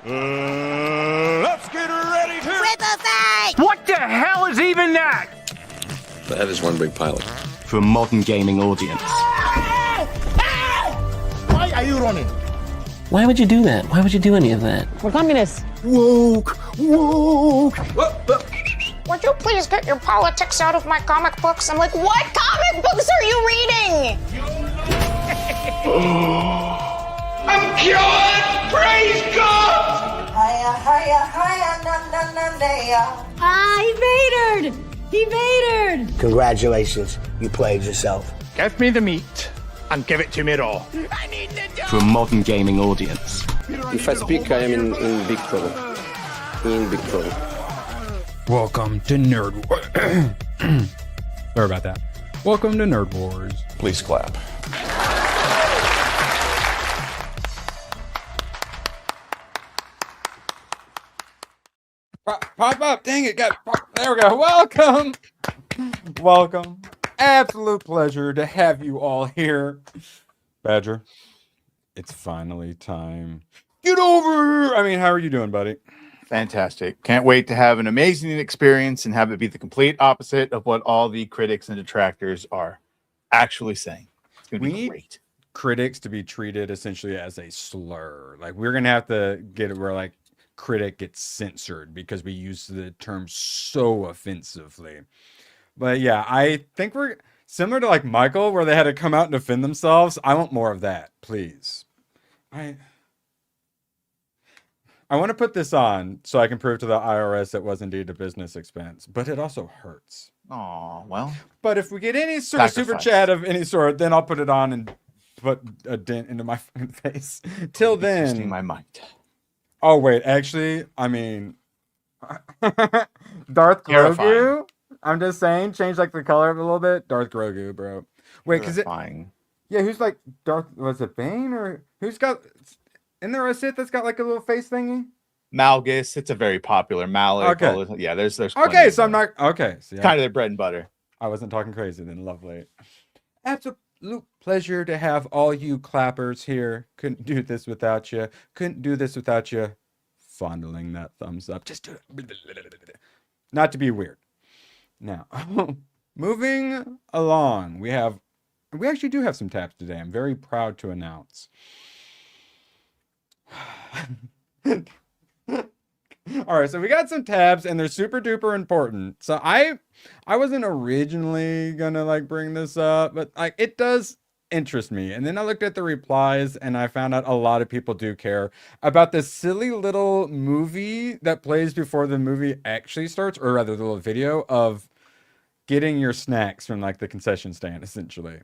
Let's get ready to Rip a face! What the hell is even that? That is one big pilot. For a modern gaming audience. Why are you running? Why would you do that? Why would you do any of that? We're communists. Woke. Would you please get your politics out of my comic books? I'm like, what comic books are you reading? I'm cured! Praise God! He vatored! Congratulations, you played yourself. Give me the meat and give it to me raw. For a modern gaming audience. If I speak, I am in big trouble. In big trouble. Welcome to Nerd Wars. Sorry about that. Welcome to Nerd Wars. Please clap. Pop up. Dang it. There we go. Welcome. Absolute pleasure to have you all here. Badger, it's finally time. Get over here. I mean, how are you doing, buddy? Fantastic. Can't wait to have an amazing experience and have it be the complete opposite of what all the critics and detractors are actually saying. It's going to be great. Critics to be treated essentially as a slur. Like, we're going to have to get it where, like, critic gets censored because we use the term so offensively. But yeah, I think we're similar to like Michael, where they had to come out and defend themselves. I want more of that, please. I want to put this on so I can prove to the IRS it was indeed a business expense, but it also hurts. Oh, well. But if we get any sort of super chat of any sort, then I'll put it on and put a dent into my face. Till then. Twisting my mind. Oh, wait, actually, I mean, Darth Grogu. I'm just saying, change like the color of it a little bit. Darth Grogu, bro. Wait, because yeah, who's like Darth? Was it Bane or who's got? Isn't there a Sith that's got like a little face thingy? Malgus. It's a very popular Malak. Okay. Yeah, there's. Okay, so I'm not. Okay, so yeah. Kind of their bread and butter. I wasn't talking crazy then. Lovely. Absolute pleasure to have all you clappers here. Couldn't do this without you. Couldn't do this without you. Fondling that thumbs up. Just do it. Not to be weird. Now, moving along, we actually do have some tabs today. I'm very proud to announce. All right, so we got some tabs and they're super duper important. So I wasn't originally gonna like bring this up, but like it does interest me. And then I looked at the replies and I found out a lot of people do care about this silly little movie that plays before the movie actually starts, or rather the little video of getting your snacks from like the concession stand, essentially.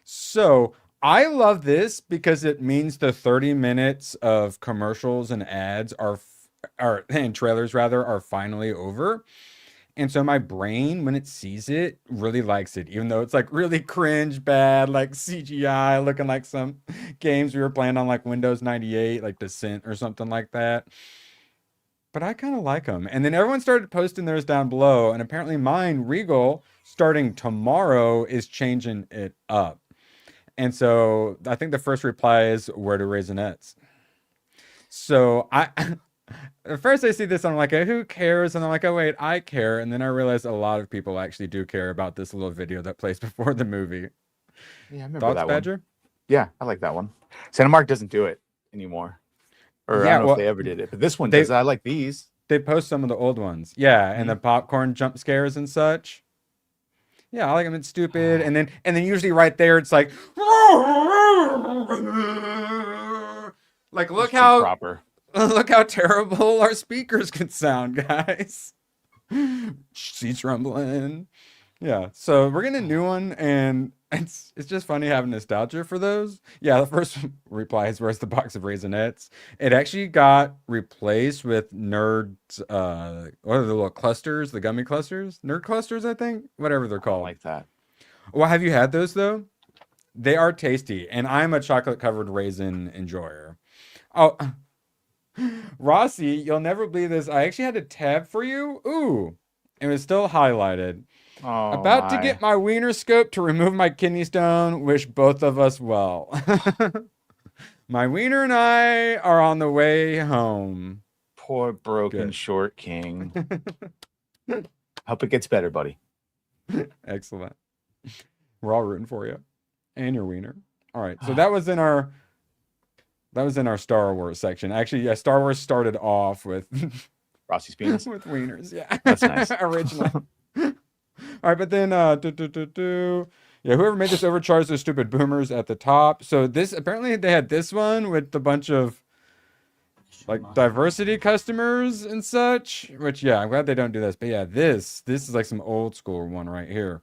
So I love this because it means the 30 minutes of commercials and ads and trailers rather are finally over. And so my brain, when it sees it, really likes it, even though it's like really cringe, bad, like CGI, looking like some games we were playing on like Windows 98, like Descent or something like that. But I kind of like them. And then everyone started posting theirs down below. And apparently mine, Regal, starting tomorrow, is changing it up. And so I think the first reply is, where do Raisinets? So at first I see this, I'm like, who cares? And I'm like, oh, wait, I care. And then I realized a lot of people actually do care about this little video that plays before the movie. Yeah, I remember Thoughts, that Badger? one. Yeah, I like that one. Santa Mark doesn't do it anymore. Or I don't know if they ever did it. But this one does. I like these. They post some of the old ones. Yeah, and the popcorn jump scares and such. Yeah, I like them. It's stupid. And then usually right there, it's like, like look how terrible our speakers can sound, guys. Seats rumbling. Yeah, so we're getting a new one, and it's just funny having nostalgia for those. Yeah, the first reply is, where's the box of Raisinets? It actually got replaced with Nerds, what are the little clusters, the gummy clusters? Nerd clusters, I think? Whatever they're called. I like that. Well, have you had those, though? They are tasty, and I'm a chocolate-covered raisin enjoyer. Oh, Rossi, you'll never believe this. I actually had a tab for you. Ooh, it was still highlighted. Oh, About to get my wiener scope to remove my kidney stone. Wish both of us well. My wiener and I are on the way home. Poor broken Good. short king. Hope it gets better, buddy. Excellent. We're all rooting for you and your wiener. All right, so that was in our Star Wars section. Actually, yeah, Star Wars started off with Rossi's penis. with wieners. Yeah, That's nice. Originally. All right, but then yeah, whoever made this overcharged those stupid boomers at the top. So this apparently they had this one with a bunch of like diversity customers and such. Which yeah, I'm glad they don't do this. But yeah, this is like some old school one right here.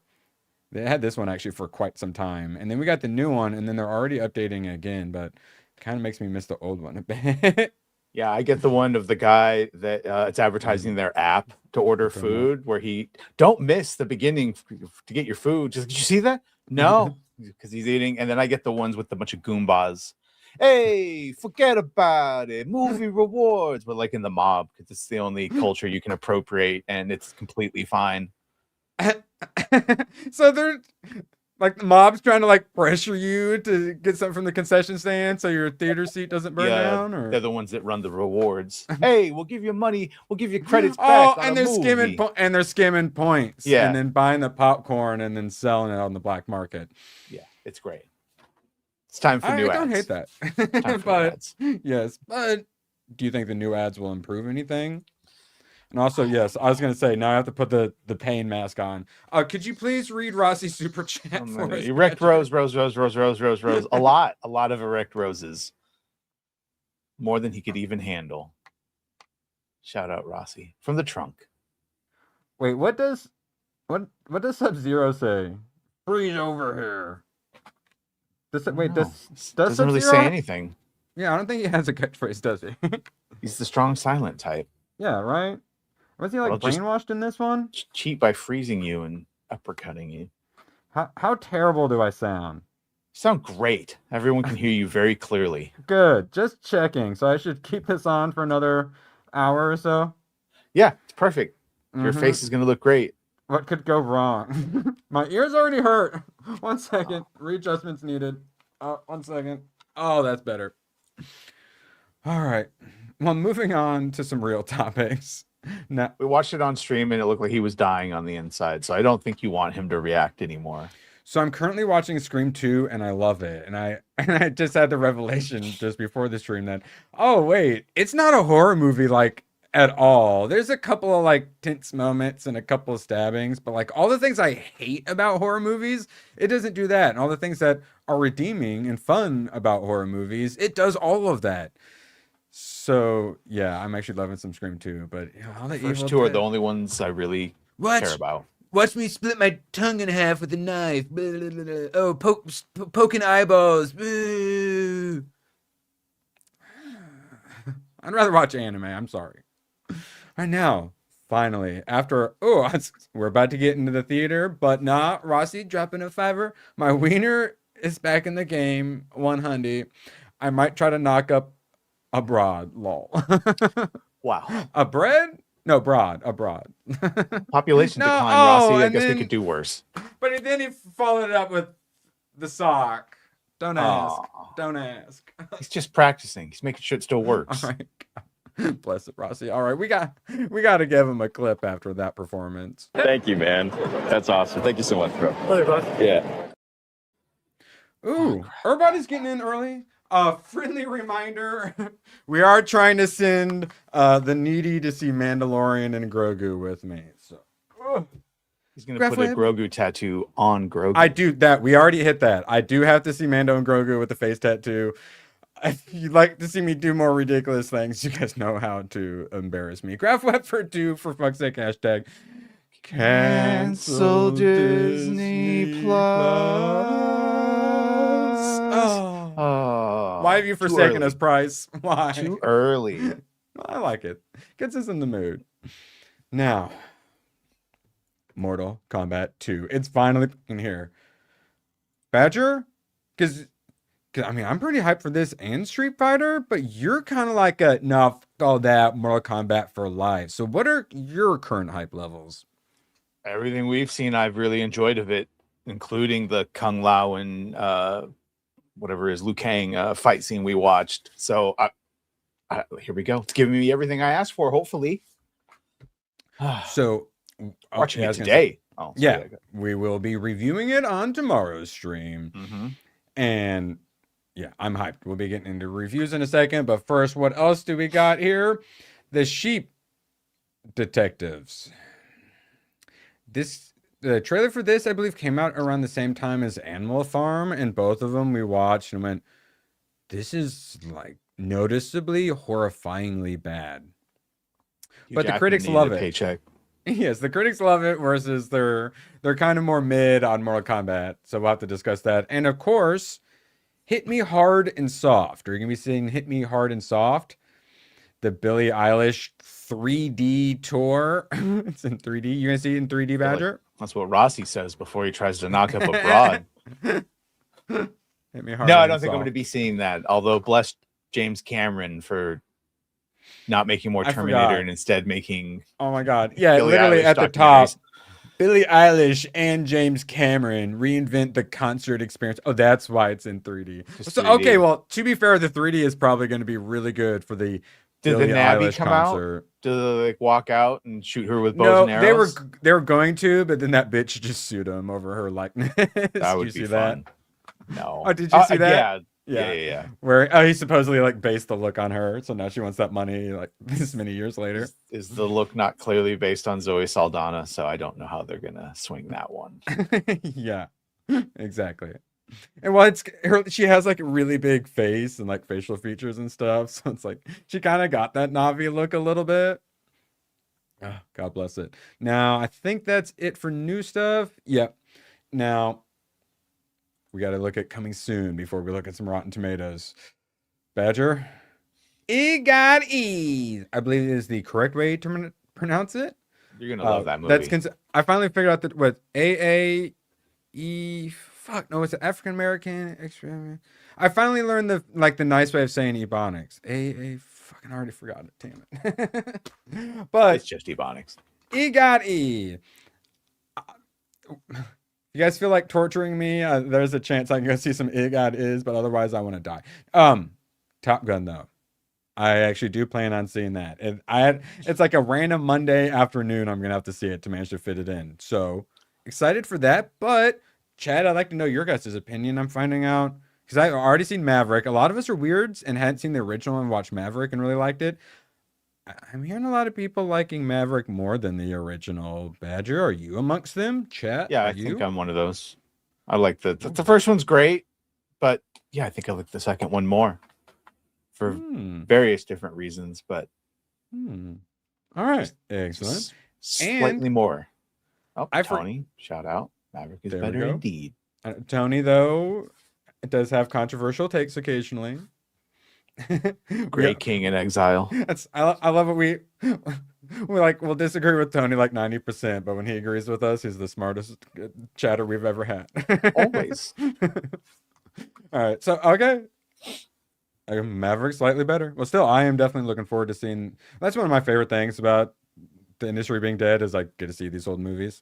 They had this one actually for quite some time, and then we got the new one, and then they're already updating it again. But it kind of makes me miss the old one a bit. Yeah, I get the one of the guy that it's advertising their app to order food, where he don't miss the beginning to get your food. Just did you see that? No, because he's eating. And then I get the ones with a bunch of Goombas. Hey, forget about it. Movie rewards, but like in the mob, because it's the only culture you can appropriate, and it's completely fine. So they're like the mob's trying to like pressure you to get something from the concession stand so your theater seat doesn't burn down, or they're the ones that run the rewards. Hey, we'll give you money, we'll give you credits back. Oh, on and a they're skimming points, Yeah, and then buying the popcorn and then selling it on the black market. Yeah, it's great. It's time for new ads. I don't hate that, but yes. But do you think the new ads will improve anything? And also, yes, I was going to say, now I have to put the pain mask on. Could you please read Rossi's super chat for us? Erect rose. A lot of erect roses. More than he could even handle. Shout out Rossi from the trunk. Wait, what does Sub-Zero say? Freeze over here. Doesn't really say anything. Yeah, I don't think he has a catchphrase, does he? He's the strong silent type. Yeah, right? Was he like brainwashed in this one? Cheat by freezing you and uppercutting you. How terrible do I sound? You sound great. Everyone can hear you very clearly. Good. Just checking. So I should keep this on for another hour or so? Yeah, it's perfect. Your face is going to look great. What could go wrong? My ears already hurt. 1 second. Readjustments needed. 1 second. Oh, that's better. All right. Well, moving on to some real topics. Now, we watched it on stream and it looked like he was dying on the inside. So I don't think you want him to react anymore. So I'm currently watching Scream 2 and I love it. And I just had the revelation just before the stream that, oh wait, it's not a horror movie like at all. There's a couple of like tense moments and a couple of stabbings, but like all the things I hate about horror movies, it doesn't do that. And all the things that are redeeming and fun about horror movies, it does all of that. So yeah, I'm actually loving some Scream 2, but all the first two are the only ones I really care about. Watch me split my tongue in half with a knife. Blah, blah, blah, blah. Oh, poking eyeballs. Boo. I'd rather watch anime. I'm sorry. Right now, finally, after we're about to get into the theater, but nah, Rossi dropping a $5. My wiener is back in the game. 100. I might try to knock up abroad. Lol. Wow. Abroad. Population decline, Rossi. I guess we could do worse. But then he followed it up with the sock. Don't ask. Don't ask. He's just practicing. He's making sure it still works. All right. Bless it, Rossi. All right, we got to give him a clip after that performance. Thank you, man. That's awesome. Thank you so much, bro. Yeah. Ooh, everybody's getting in early. Friendly reminder, we are trying to send the needy to see Mandalorian and Grogu with me. So he's gonna put a Grogu tattoo on Grogu. I do that. We already hit that. I do have to see Mando and Grogu with the face tattoo. If you'd like to see me do more ridiculous things, you guys know how to embarrass me. Graph for 2 for fuck's sake. Hashtag cancel Disney Plus. Oh. Why have you forsaken us, Price? Why? Too early. I like it. Gets us in the mood. Now, Mortal Kombat 2. It's finally in here. Badger? Because I mean, I'm pretty hyped for this and Street Fighter, but you're kind of like all that Mortal Kombat for life. So what are your current hype levels? Everything we've seen, I've really enjoyed of it, including the Kung Lao and whatever is Liu Kang fight scene we watched. So here we go. It's giving me everything I asked for. Hopefully, So watching yeah, it today. Oh, yeah, we will be reviewing it on tomorrow's stream. Mm-hmm. And yeah, I'm hyped. We'll be getting into reviews in a second. But first, what else do we got here? The Sheep Detectives. The trailer for this, I believe, came out around the same time as Animal Farm. And both of them we watched and went, this is like noticeably, horrifyingly bad. But the critics love it. Paycheck. Yes, the critics love it versus they're kind of more mid on Mortal Kombat. So we'll have to discuss that. And of course, Hit Me Hard and Soft. We're going to be seeing Hit Me Hard and Soft, the Billie Eilish 3D tour. It's in 3D. You're going to see it in 3D, Badger? That's what Rossi says before he tries to knock up a broad. Hit Me Hard. No, I and don't think I'm Soft. going to be seeing that. Although bless James Cameron for not making more I Terminator forgot. and instead making. Oh my God. Yeah, Billie literally Eilish at the top. documentaries. Billie Eilish and James Cameron reinvent the concert experience. Oh, that's why it's in 3D. Just So 3D. okay, well, to be fair, the 3D is probably going to be really good for the Did Billie the Nabby Eilish come concert. out? Did they like walk out and shoot her with bows No, and arrows? they were going to, but then that bitch just sued him over her likeness. That would Did you be see fun. that? No. Oh, did you see that? Yeah. Where he supposedly like based the look on her, so now she wants that money like this many years later. Is the look not clearly based on Zoe Saldana? So I don't know how they're gonna swing that one. Yeah, exactly. And well, she has like a really big face and like facial features and stuff, so it's like she kind of got that Navi look a little bit. Oh, God bless it. Now I think that's it for new stuff. Yep. Now we got to look at coming soon before we look at some Rotten Tomatoes. Badger, EGOT, I believe is the correct way to pronounce it. You're gonna love that movie. I finally figured out that what AAE. Fuck no, it's African American. I finally learned the nice way of saying Ebonics. Fucking already forgot it. Damn it. But It's just Ebonics. EGOT. You guys feel like torturing me? There's a chance I can go see some EGOT, but otherwise I want to die. Top Gun though. I actually do plan on seeing that. It's like a random Monday afternoon. I'm gonna have to see it to manage to fit it in. So excited for that. But Chad, I'd like to know your guys' opinion. I'm finding out because I've already seen Maverick. A lot of us are weirds and hadn't seen the original and watched Maverick and really liked it. I'm hearing a lot of people liking Maverick more than the original. Badger, are you amongst them? Chat? Yeah, are I you? think I'm one of those. I like the first one's great, but yeah, I think I like the second one more for various different reasons. But all right, excellent. Slightly more. Oh, I Tony, shout out. Maverick is There we better go. indeed. Tony, though, it does have controversial takes occasionally. Great King in Exile. I love it. We'll disagree with Tony like 90%, but when he agrees with us, he's the smartest chatter we've ever had. Always. All right, so okay. Maverick slightly better. Well, still, I am definitely looking forward to seeing. That's one of my favorite things about the industry being dead is I get to see these old movies.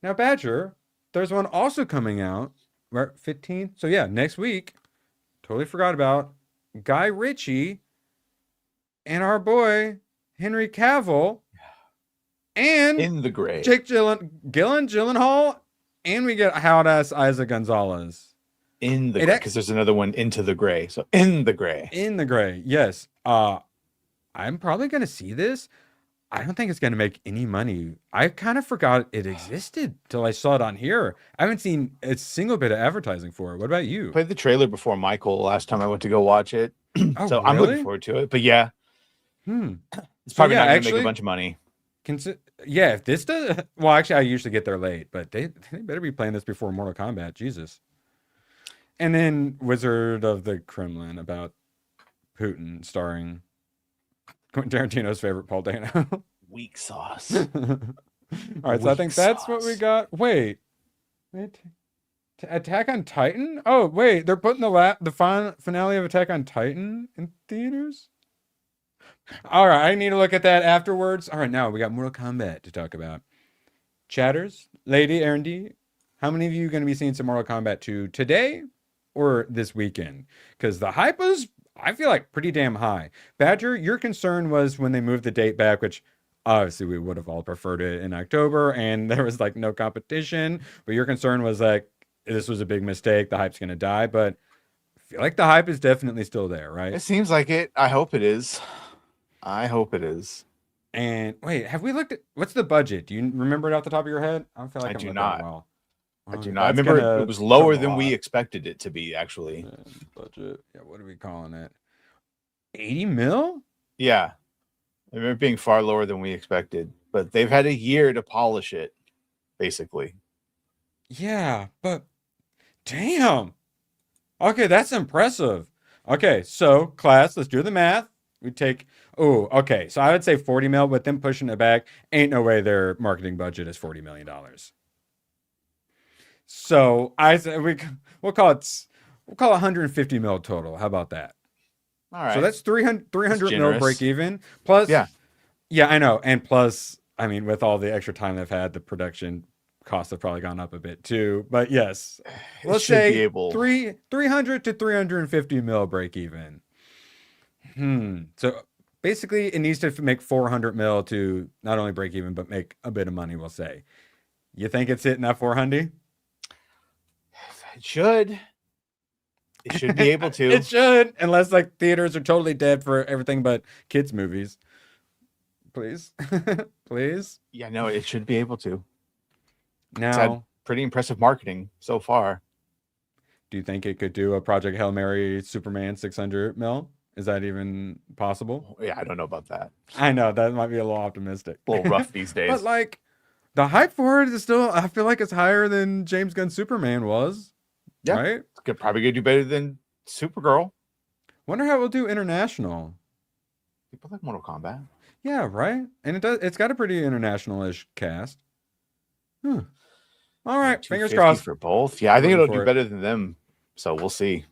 Now, Badger, there's one also coming out, right? 15th. So yeah, next week. Totally forgot about Guy Ritchie and our boy Henry Cavill and In the Gray. Jake Gyllenhaal, and we get Howard-ass Isaac Gonzalez. In the Gray, because there's another one, Into the Gray. So In the Gray. In the Gray, yes. I'm probably gonna see this. I don't think it's gonna make any money. I kind of forgot it existed till I saw it on here. I haven't seen a single bit of advertising for it. What about you? Played the trailer before Michael last time I went to go watch it. Oh, so I'm looking really? forward to it. But yeah, it's So, probably yeah, not gonna actually- make a bunch of money. Yeah, if this does, well, actually, I usually get there late, but they better be playing this before Mortal Kombat. Jesus. And then Wizard of the Kremlin about Putin, starring Quentin Tarantino's favorite Paul Dano. Weak sauce. All right, so I think that's what we got. Wait. Attack on Titan? Oh, wait, they're putting the finale of Attack on Titan in theaters? All right, I need to look at that afterwards. All right, now we got Mortal Kombat to talk about. Chatters, Lady Erndi, how many of you are going to be seeing some Mortal Kombat 2 today or this weekend? Because the hype was, I feel like, pretty damn high. Badger, your concern was when they moved the date back, which obviously we would have all preferred it in October, and there was like no competition. But your concern was like, this was a big mistake. The hype's going to die. But I feel like the hype is definitely still there, right? It seems like it. I hope it is. I hope it is. And wait, have we looked at what's the budget? Do you remember it off the top of your head? I don't feel like I I'm do looking at it not. well. I do not. I remember it was lower than we expected it to be, actually. Budget. Yeah, what are we calling it? 80 mil? Yeah. I remember it being far lower than we expected, but they've had a year to polish it, basically. Yeah, but damn. Okay, that's impressive. Okay, so class, let's do the math. We take, okay. So I would say 40 mil, but then pushing it back, ain't no way their marketing budget is $40 million. So I said we'll call it 150 mil total. How about that? All right. So that's 300 mil generous. break even. Plus, Yeah, I know. And plus, I mean, with all the extra time they've had, the production costs have probably gone up a bit too. But yes, let's should say be able 300 to 350 mil break even. So basically, it needs to make 400 mil to not only break even, but make a bit of money, we'll say. You think it's hitting that 400? it should. It should be able to. It should, unless like theaters are totally dead for everything but kids' movies. Please. Please. Yeah, no, it should be able to. Now, had pretty impressive marketing so far. do you think it could do a Project Hail Mary Superman 600 mil? Is that even possible? Yeah, I don't know about that. I know that might be a little optimistic. A little rough these days. But like the hype for it is still, I feel like it's higher than James Gunn's Superman was. Yeah. Right? Could probably gonna do better than Supergirl. Wonder how it will do international. People like Mortal Kombat. Yeah, right? And it's got a pretty international-ish cast. All right, fingers 250 crossed. for both. Yeah, I think Rooting it'll for do it. better than them. So we'll see.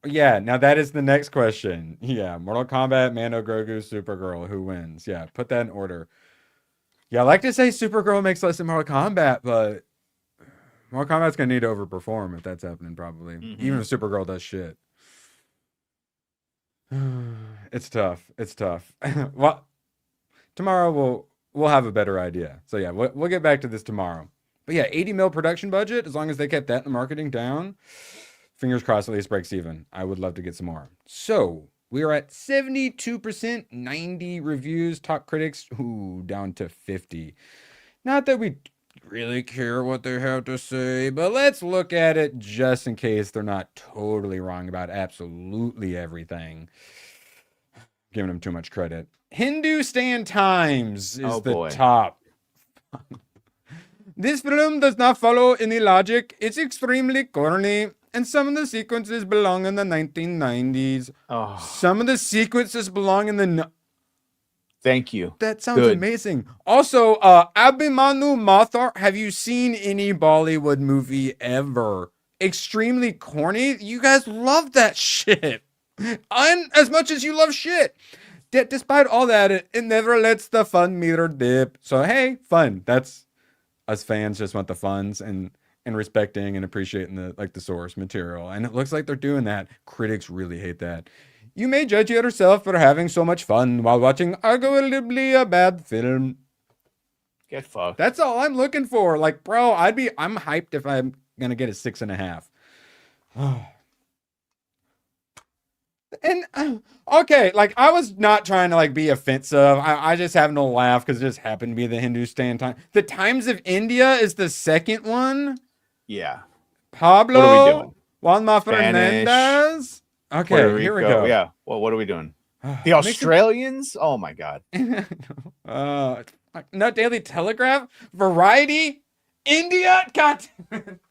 Yeah, now that is the next question. Yeah, Mortal Kombat, Mando, Grogu, Supergirl, who wins? Yeah, put that in order. Yeah, I like to say Supergirl makes less than Mortal Kombat, but Mortal Kombat's gonna need to overperform if that's happening, probably. Even if Supergirl does shit. It's tough. It's tough. Well, tomorrow we'll have a better idea. So yeah, we'll get back to this tomorrow. But yeah, 80 mil production budget, as long as they kept that in the marketing down, fingers crossed at least breaks even. I would love to get some more. So we are at 72%, 90 reviews, top critics, down to 50. Not that we really care what they have to say, but let's look at it just in case they're not totally wrong about absolutely everything. Giving them too much credit. Hindustan Times is the top. This film does not follow any logic. It's extremely corny, and some of the sequences belong in the 1990s. Some of the sequences belong in the... Thank you. That sounds amazing. Also, Abhimanyu Mathur, have you seen any Bollywood movie ever? Extremely corny. You guys love that shit. And as much as you love shit. Despite all that, it never lets the fun meter dip. So, hey, fun. That's... us fans just want the funds and respecting and appreciating the source material. And it looks like they're doing that. Critics really hate that. You may judge yourself for having so much fun while watching arguably a bad film. Get fucked. That's all I'm looking for. Like, bro, I'm hyped if I'm gonna get a 6.5. And okay, like I was not trying to like be offensive. I just having to laugh because it just happened to be the Hindustan time. The Times of India is the second one. Yeah. Pablo. What are we doing? Juanma Spanish, Fernandez. Okay, Puerto here we Rico. go. Yeah. Well, what are we doing? The Australians? Oh my God. No, Daily Telegraph, Variety, India. God,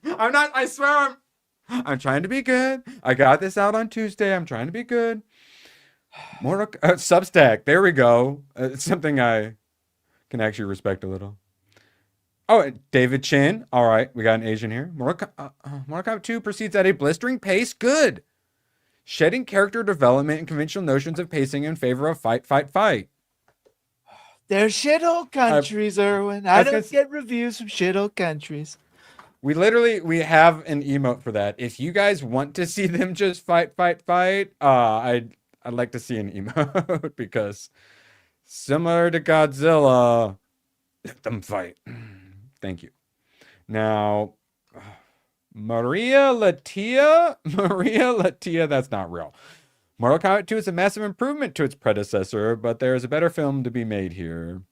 I swear I'm trying to be good. I got this out on Tuesday. I'm trying to be good. Substack. There we go. It's something I can actually respect a little. Oh, David Chin. All right, we got an Asian here. Mortal Kombat 2 proceeds at a blistering pace. Good. Shedding character development and conventional notions of pacing in favor of fight, fight, fight. They're shithole countries, Erwin. I don't get reviews from shithole countries. We have an emote for that. If you guys want to see them just fight, I'd like to see an emote because similar to Godzilla, let them fight. Thank you. Now, Maria Latia, that's not real. Mortal Kombat 2 is a massive improvement to its predecessor, but there is a better film to be made here.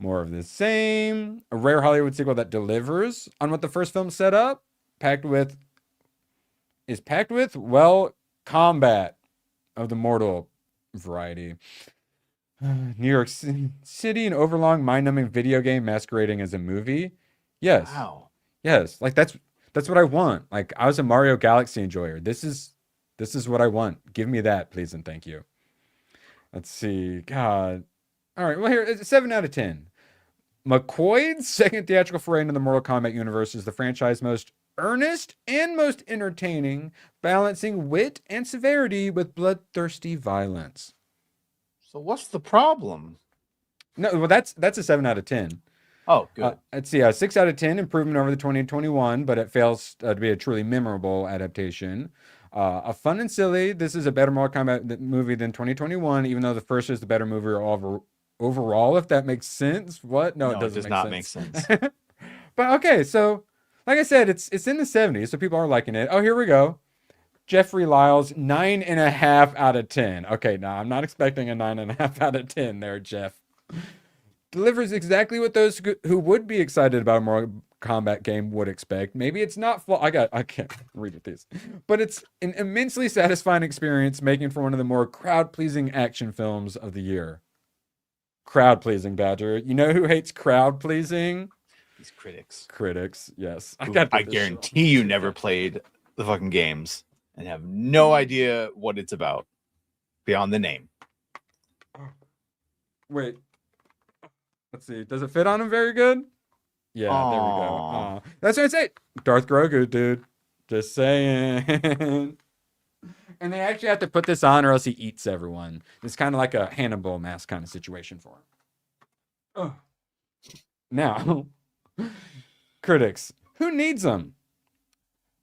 More of the same. A rare Hollywood sequel that delivers on what the first film set up, packed with well combat of the mortal variety. New York City, an overlong, mind-numbing video game masquerading as a movie. Yes. Wow. Yes. Like that's what I want. Like I was a Mario Galaxy enjoyer. This is what I want. Give me that, please and thank you. Let's see. God. All right. Well, here it's a 7 out of 10. McCoy's second theatrical foray into the Mortal Kombat universe is the franchise's most earnest and most entertaining, balancing wit and severity with bloodthirsty violence. So what's the problem? No, well, that's a 7 out of 10. Oh, good. Let's see, 6 out of 10, improvement over the 2021, but it fails to be a truly memorable adaptation. A fun and silly, this is a better Mortal Kombat movie than 2021, even though the first is the better movie overall, if that makes sense. What? No, it doesn't. It does not make sense. But okay, so like I said, it's in the 70s, so people are liking it. Oh, here we go. Jeffrey Lyles, 9.5 out of 10. Okay, now I'm not expecting a 9.5 out of 10 there, Jeff. Delivers exactly what those who would be excited about a Mortal Kombat game would expect. Maybe it's not I can't read with these, but it's an immensely satisfying experience, making for one of the more crowd-pleasing action films of the year. Crowd-pleasing, Badger. You know who hates crowd-pleasing? These critics. Critics, yes. I guarantee you never played the fucking games and have no idea what it's about beyond the name. Wait. Let's see. Does it fit on him very good? Yeah, Aww. There we go. That's what I say. Darth Grogu, dude. Just saying. And they actually have to put this on or else he eats everyone. It's kind of like a Hannibal mask kind of situation for him. Oh. Now, critics. Who needs them?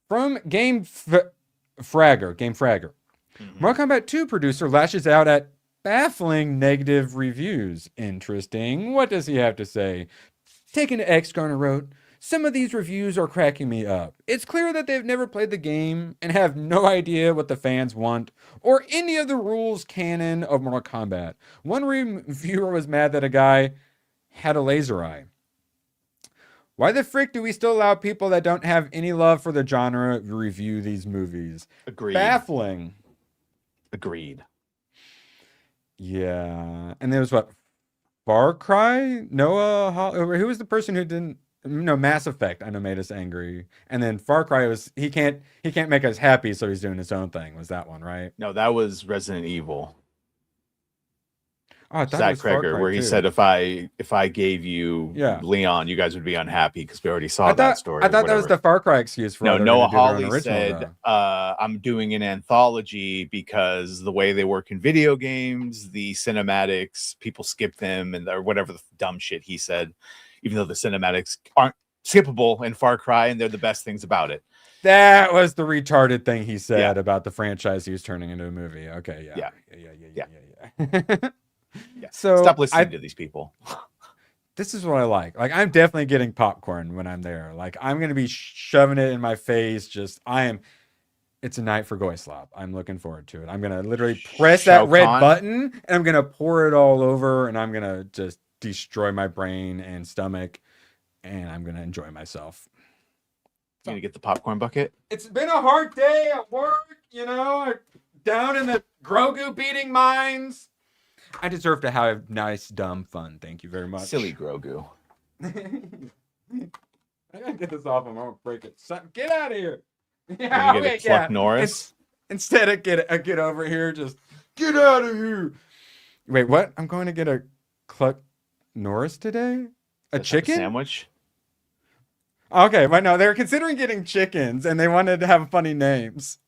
From Game Fragger. Mm-hmm. Mortal Kombat 2 producer lashes out at baffling negative reviews. Interesting. What does he have to say? Taken to X, Garner wrote, some of these reviews are cracking me up. It's clear that they've never played the game and have no idea what the fans want or any of the rules canon of Mortal Kombat. One reviewer was mad that a guy had a laser eye. Why the frick do we still allow people that don't have any love for the genre to review these movies? Agreed. Baffling. Agreed. Yeah. And there was what? Far Cry? Noah? Who was the person who didn't? No, Mass Effect, I know, made us angry. And then Far Cry was, he can't make us happy, so he's doing his own thing. Was that one, right? No, that was Resident Evil. Oh, I thought Zach it was Far Kreger, Cry where he too. said if I gave you Leon, you guys would be unhappy because we already saw that story. I thought that was the Far Cry excuse for no. it. Noah Hawley said, "I'm doing an anthology because the way they work in video games, the cinematics, people skip them, and or whatever the dumb shit he said. Even though the cinematics aren't skippable in Far Cry, and they're the best things about it." That was the retarded thing he said about the franchise he was turning into a movie. Okay, yeah. Yeah. So stop listening to these people. This is what I like. Like, I'm definitely getting popcorn when I'm there. Like, I'm gonna be shoving it in my face. It's a night for Goy Slop. I'm looking forward to it. I'm gonna literally press that red button and I'm gonna pour it all over and I'm gonna just destroy my brain and stomach and I'm gonna enjoy myself. You gonna get the popcorn bucket? It's been a hard day at work, down in the Grogu beating mines. I deserve to have nice, dumb fun. Thank you very much. Silly Grogu. I gotta get this off him. I'm gonna break it. Get out of here. Yeah, you get Cluck Norris? Instead of get over here, just get out of here. Wait, what? I'm going to get a Cluck Norris today? A chicken sandwich? Okay, but no, they were considering getting chickens and they wanted to have funny names.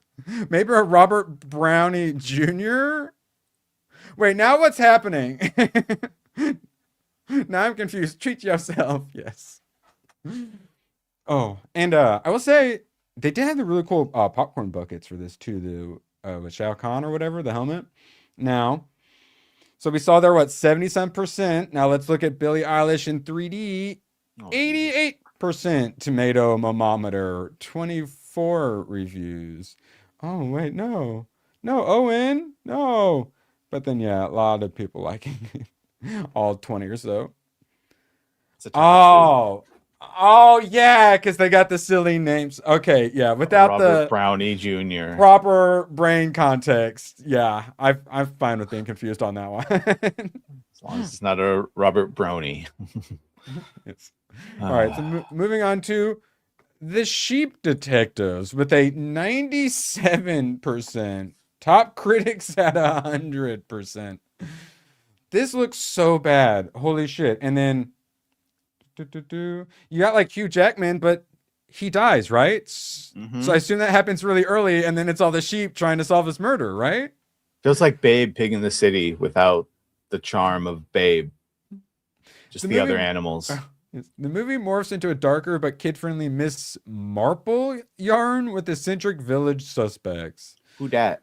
Maybe a Robert Brownie Jr.? Wait, now what's happening? Now I'm confused. Treat yourself. Yes. Oh, and I will say they did have the really cool popcorn buckets for this too. The with Shao Kahn or whatever, the helmet. Now, so we saw there what 70% Now let's look at Billie Eilish in 3D. 88% tomato momometer, 24 reviews. Oh wait, no, Owen, no. But then yeah, a lot of people liking it, all 20 or so. Oh yeah, because they got the silly names. Okay, yeah, without Robert the Brownie Jr. proper brain context, yeah, I'm fine with being confused on that one. As long as it's not a Robert Brownie. Yes. All right, so moving on to the Sheep Detectives with a 97%. Top critics at 100%. This looks so bad. Holy shit. And then you got like Hugh Jackman, but he dies, right? So I assume that happens really early, and then it's all the sheep trying to solve this murder, right? Feels like Babe Pig in the City without the charm of Babe. Just the other animals. The movie morphs into a darker but kid-friendly Miss Marple yarn with eccentric village suspects. Who dat?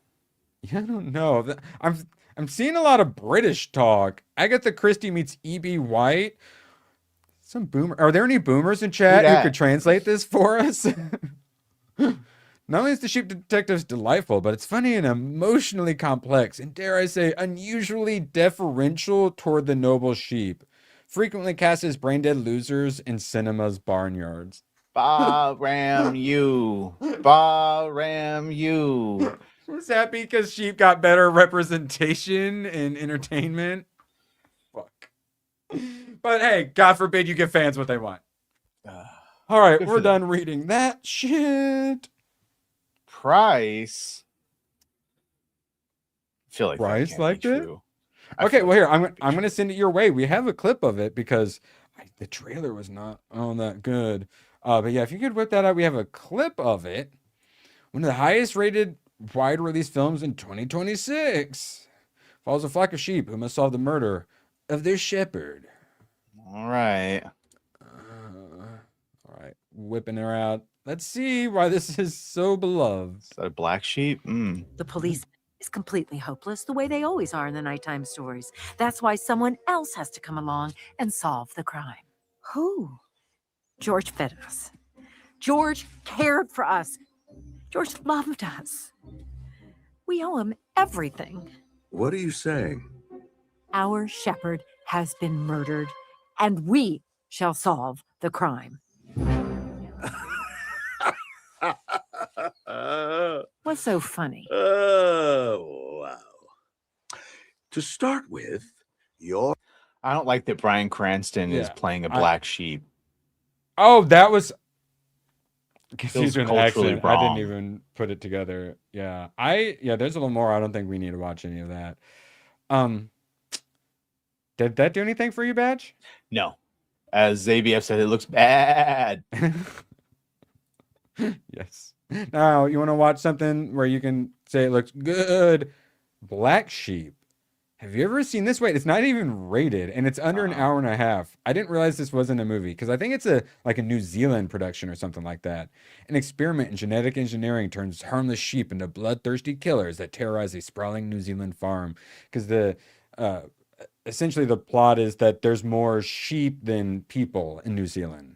Yeah, I don't know. I'm seeing a lot of British talk. Agatha Christie meets E.B. White. Some boomer. Are there any boomers in chat who could translate this for us? Not only is the Sheep Detectives delightful, but it's funny and emotionally complex, and dare I say, unusually deferential toward the noble sheep. Frequently cast as brain-dead losers in cinema's barnyards. Ba ram you. Ba ram you. Was that because sheep got better representation in entertainment? Fuck. But hey, God forbid you give fans what they want. All right, we're done reading that shit. Price. I feel like Price liked it. True. Okay, well here I'm gonna send it your way. We have a clip of it because the trailer was not that good. But yeah, if you could whip that out, we have a clip of it. One of the highest rated wide release films in 2026. Follows a flock of sheep who must solve the murder of their shepherd. All right. All right, whipping her out. Let's see why this is so beloved. Is that a black sheep? The police is completely hopeless, the way they always are in the nighttime stories. That's why someone else has to come along and solve the crime. Who? George fed us. George cared for us. George loved us. We owe him everything. What are you saying? Our shepherd has been murdered, and we shall solve the crime. What's so funny? Oh, wow. To start with, I don't like that Bryan Cranston is playing a black sheep. Oh, that was Feels an culturally accent. I wrong. didn't even put it together. Yeah. There's a little more. I don't think we need to watch any of that. Did that do anything for you, Badge? No. As ABF said, it looks bad. Yes. Now, you want to watch something where you can say it looks good? Black Sheep. Have you ever seen this? Wait, it's not even rated, and it's under an hour and a half. I didn't realize this wasn't a movie, because I think it's a New Zealand production or something like that. An experiment in genetic engineering turns harmless sheep into bloodthirsty killers that terrorize a sprawling New Zealand farm. Because essentially the plot is that there's more sheep than people in New Zealand.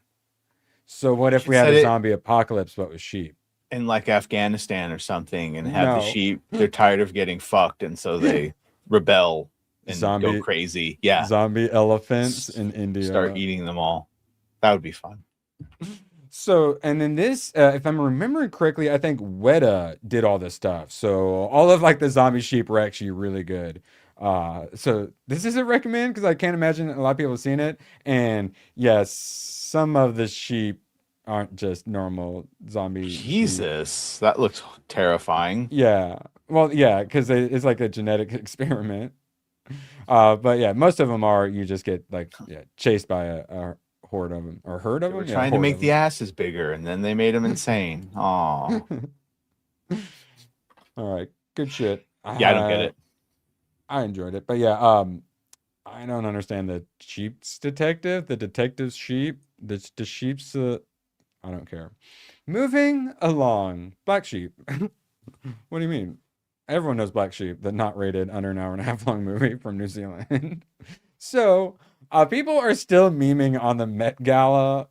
So what if we had a zombie apocalypse, but with sheep? In like Afghanistan or something, and have the sheep, they're tired of getting fucked, and so they rebel and go crazy. Yeah. Zombie elephants in India. Start eating them all. That would be fun. So, and then this, if I'm remembering correctly, I think Weta did all this stuff. So all of the zombie sheep were actually really good. So this is a recommend because I can't imagine a lot of people have seen it. And yes, some of the sheep aren't just normal zombie Jesus, that looks terrifying. Yeah. Well, yeah, because it's like a genetic experiment. But yeah, most of them are, you just get chased by a horde of them, or herd of them. We're trying to make the asses bigger, and then they made them insane. Aw. All right, good shit. Yeah, I don't get it. I enjoyed it, but yeah, I don't understand the sheep's detective, the detective's sheep, the sheep's. I don't care. Moving along. Black Sheep. What do you mean? Everyone knows Black Sheep, the not rated under an hour and a half long movie from New Zealand. So, people are still memeing on the Met Gala.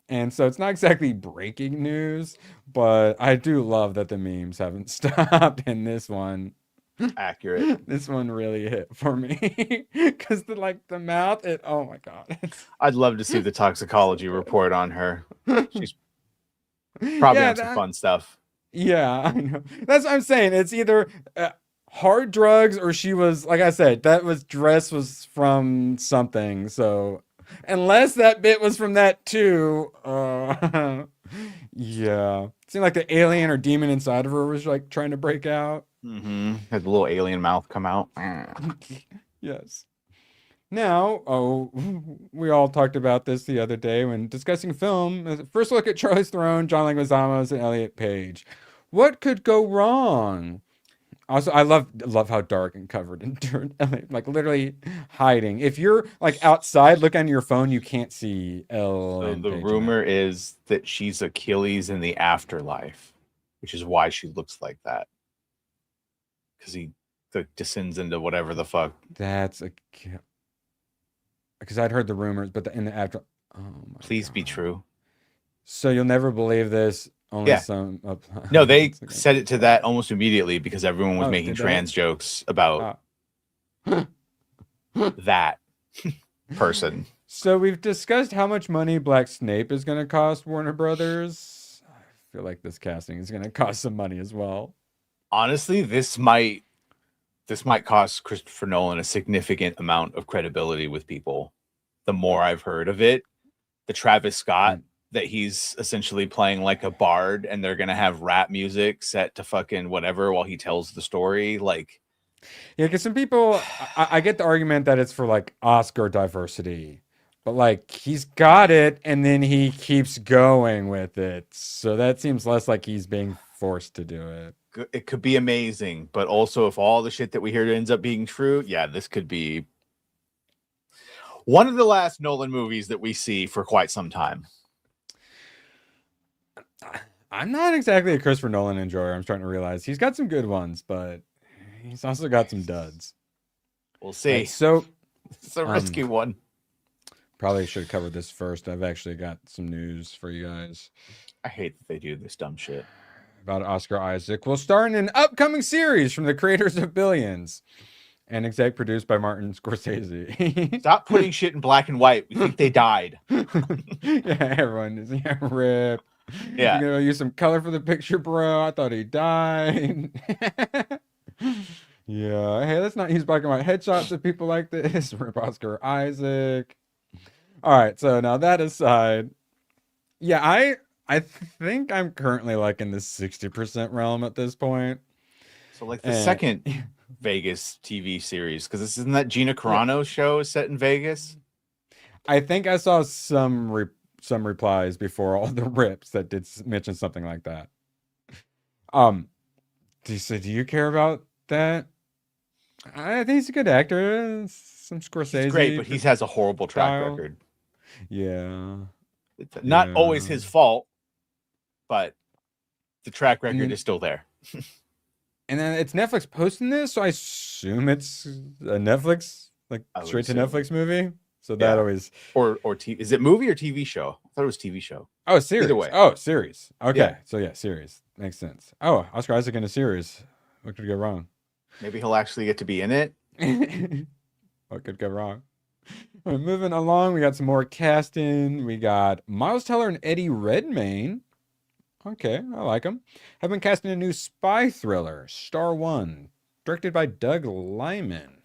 And so it's not exactly breaking news, but I do love that the memes haven't stopped. And this one, Accurate. this one really hit for me because the mouth. Oh my god! I'd love to see the toxicology report on her. She's probably on some fun stuff. Yeah, I know. That's what I'm saying. It's either hard drugs or she was, like I said, dress was from something. So unless that bit was from that too, yeah. Seemed like the alien or demon inside of her was like trying to break out. Mm-hmm. Had the little alien mouth come out. Yes. Now, we all talked about this the other day when discussing film. First look at Charlie's Throne, John Leguizamo's, and Elliot Page. What could go wrong? Also, I love how dark and covered in dirt, like literally hiding. If you're like outside, look on your phone, you can't see Elle. So and the Paige rumor is that she's Achilles in the afterlife, which is why she looks like that. Because he descends into whatever the fuck. That's because I'd heard the rumors, but in the after. Oh my Please God. be true. So you'll never believe this. Only Yeah. some. No, they set it to that almost immediately because everyone was making did they? trans jokes about that person. So we've discussed how much money Black Snape is going to cost Warner Brothers. I feel like this casting is going to cost some money as well. Honestly, this might cost Christopher Nolan a significant amount of credibility with people. The more I've heard of it, the Travis Scott that he's essentially playing like a bard and they're going to have rap music set to fucking whatever while he tells the story. Like, yeah, because some people, I get the argument that it's for like Oscar diversity, but like he's got it and then he keeps going with it. So that seems less like he's being forced to do it. it could be amazing, but also if all the shit that we hear ends up being true, yeah, this could be one of the last Nolan movies that we see for quite some time. I'm not exactly a Christopher Nolan enjoyer. I'm starting to realize he's got some good ones, but he's also got some duds. We'll see. So it's a risky one. Probably should have covered this first. I've actually got some news for you guys. I hate that they do this dumb shit. About Oscar Isaac will star in an upcoming series from the creators of Billions and exec produced by Martin Scorsese. Stop putting shit in black and white. We think they died. Yeah, everyone is rip. Yeah. You're gonna use some color for the picture, bro. I thought he died. Yeah. Hey, let's not use black and white headshots of people like this. Rip Oscar Isaac. All right. So now that aside, yeah, I think I'm currently like in the 60% realm at this point. So like the second Vegas TV series, because this isn't that Gina Carano's show is set in Vegas. I think I saw some replies before all the rips that did mention something like that. Do you care about that? I think he's a good actor. Some Scorsese. He's great, but he has a horrible track record. Yeah. It's not always his fault, but the track record is still there. And then it's Netflix posting this, so I assume it's a Netflix, like straight to Netflix movie. So that always or is it movie or TV show? I thought it was TV show. Oh, series. Either way. Oh, series. Okay. Yeah. So yeah, series. Makes sense. Oh, Oscar Isaac in a series. What could go wrong? Maybe he'll actually get to be in it. What could go wrong? All right, moving along, we got some more casting. We got Miles Teller and Eddie Redmayne. Okay, I like them. Have been casting a new spy thriller, Star One, directed by Doug Liman.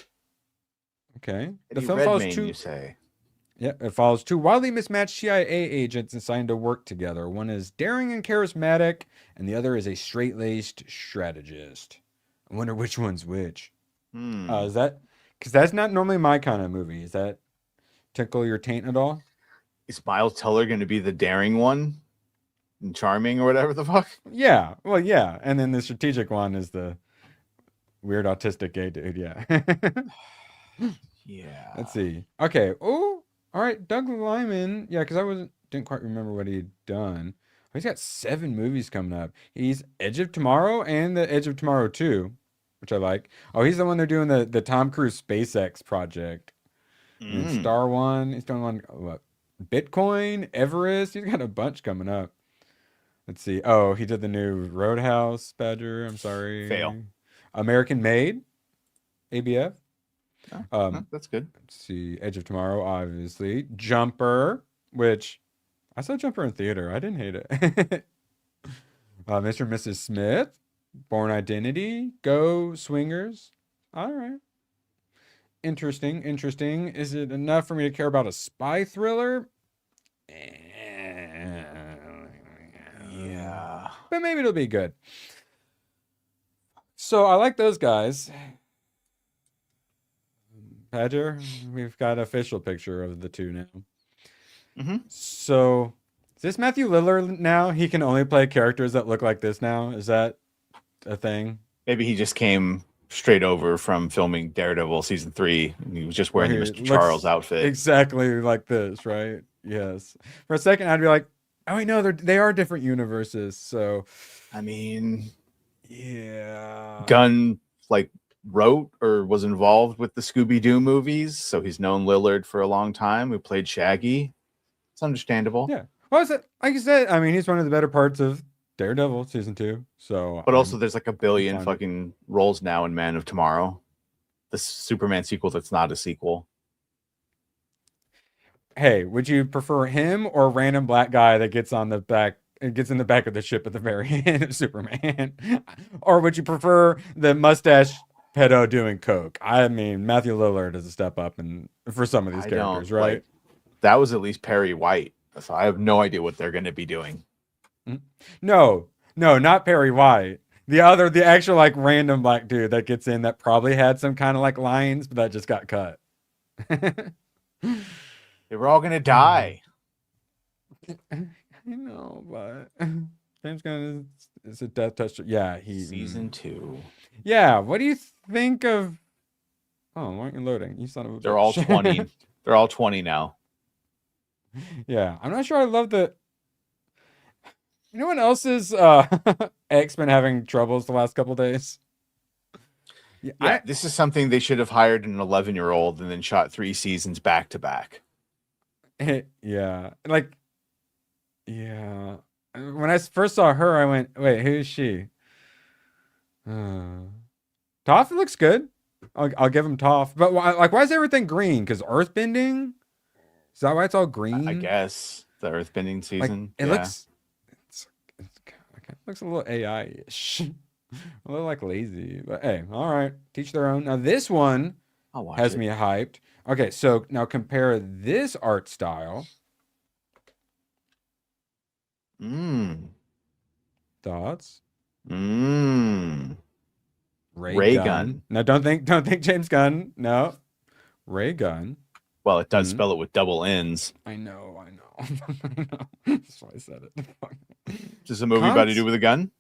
Okay. Eddie Redmayne, you say? Yeah, it follows two wildly mismatched CIA agents assigned to work together. One is daring and charismatic, and the other is a straight-laced strategist. I wonder which one's which. Is that because that's not normally my kind of movie? Is that tickle your taint at all? Is Miles Teller going to be the daring one, and charming, or whatever the fuck? Yeah, well, yeah, and then the strategic one is the weird autistic gay dude. Yeah. Yeah. Let's see. Okay. Oh, all right. Doug Liman. Yeah, because didn't quite remember what he'd done. He's got 7 movies coming up. He's Edge of Tomorrow and the Edge of Tomorrow 2, which I like. Oh, he's the one they're doing the Tom Cruise SpaceX project. And then Star One. He's doing one, what? Bitcoin, Everest. He's got a bunch coming up. Let's see. Oh, he did the new Roadhouse Badger. I'm sorry. Fail. American Made, ABF. That's good. Let's see. Edge of Tomorrow, obviously. Jumper, which I saw Jumper in theater. I didn't hate it. Mr. and Mrs. Smith, Born Identity, Go, Swingers. All right. Interesting. Is it enough for me to care about a spy thriller? Yeah. But maybe it'll be good. So I like those guys. Badger, we've got an official picture of the two now. So is this Matthew Lillard now? He can only play characters that look like this now? Is that a thing? Maybe he just came straight over from filming Daredevil season 3 and he was just wearing the Mr. Charles outfit. Exactly like this, right? Yes. For a second I'd be like, oh wait, no, they are different universes. So I mean, yeah. Gunn wrote or was involved with the Scooby-Doo movies, so he's known Lillard for a long time, who played Shaggy. It's understandable. Yeah. Well, like you said, I mean, he's one of the better parts of Daredevil season 2. So, but also there's like a billion fucking roles now in Man of Tomorrow, the Superman sequel that's not a sequel. Hey, would you prefer him or a random black guy that gets in the back of the ship at the very end of Superman? Or would you prefer the mustache pedo doing coke? I mean, Matthew Lillard is a step up for some of these characters, right? That was at least Perry White, so I have no idea what they're going to be doing. No, not Perry White. The actual random black dude that gets in that probably had some kind of lines, but that just got cut. They were all going to die. I know, but James Gunn is a death toucher. Yeah, season 2. Yeah, what do you think of? Oh, why aren't you loading? You son of a bitch. They're all 20. They're all 20 now. Yeah, I'm not sure I love the. Anyone else's X been having troubles the last couple days? Yeah, this is something they should have hired an 11-year-old and then shot 3 seasons back to back. Yeah, yeah. When I first saw her, I went, "Wait, who is she?" Toph looks good. I'll give him Toph. But why is everything green? Because earthbending? Is that why it's all green? I guess the earthbending season. It looks a little AI-ish. A little lazy. But hey, all right. Teach their own. Now this one has me hyped. Okay, so now compare this art style. Thoughts? Ray Gunn. No, don't think James Gunn. No. Ray Gunn. Well, it does spell it with double N's. I know. I know. That's why I said it. Is this a movie about to do with a gun?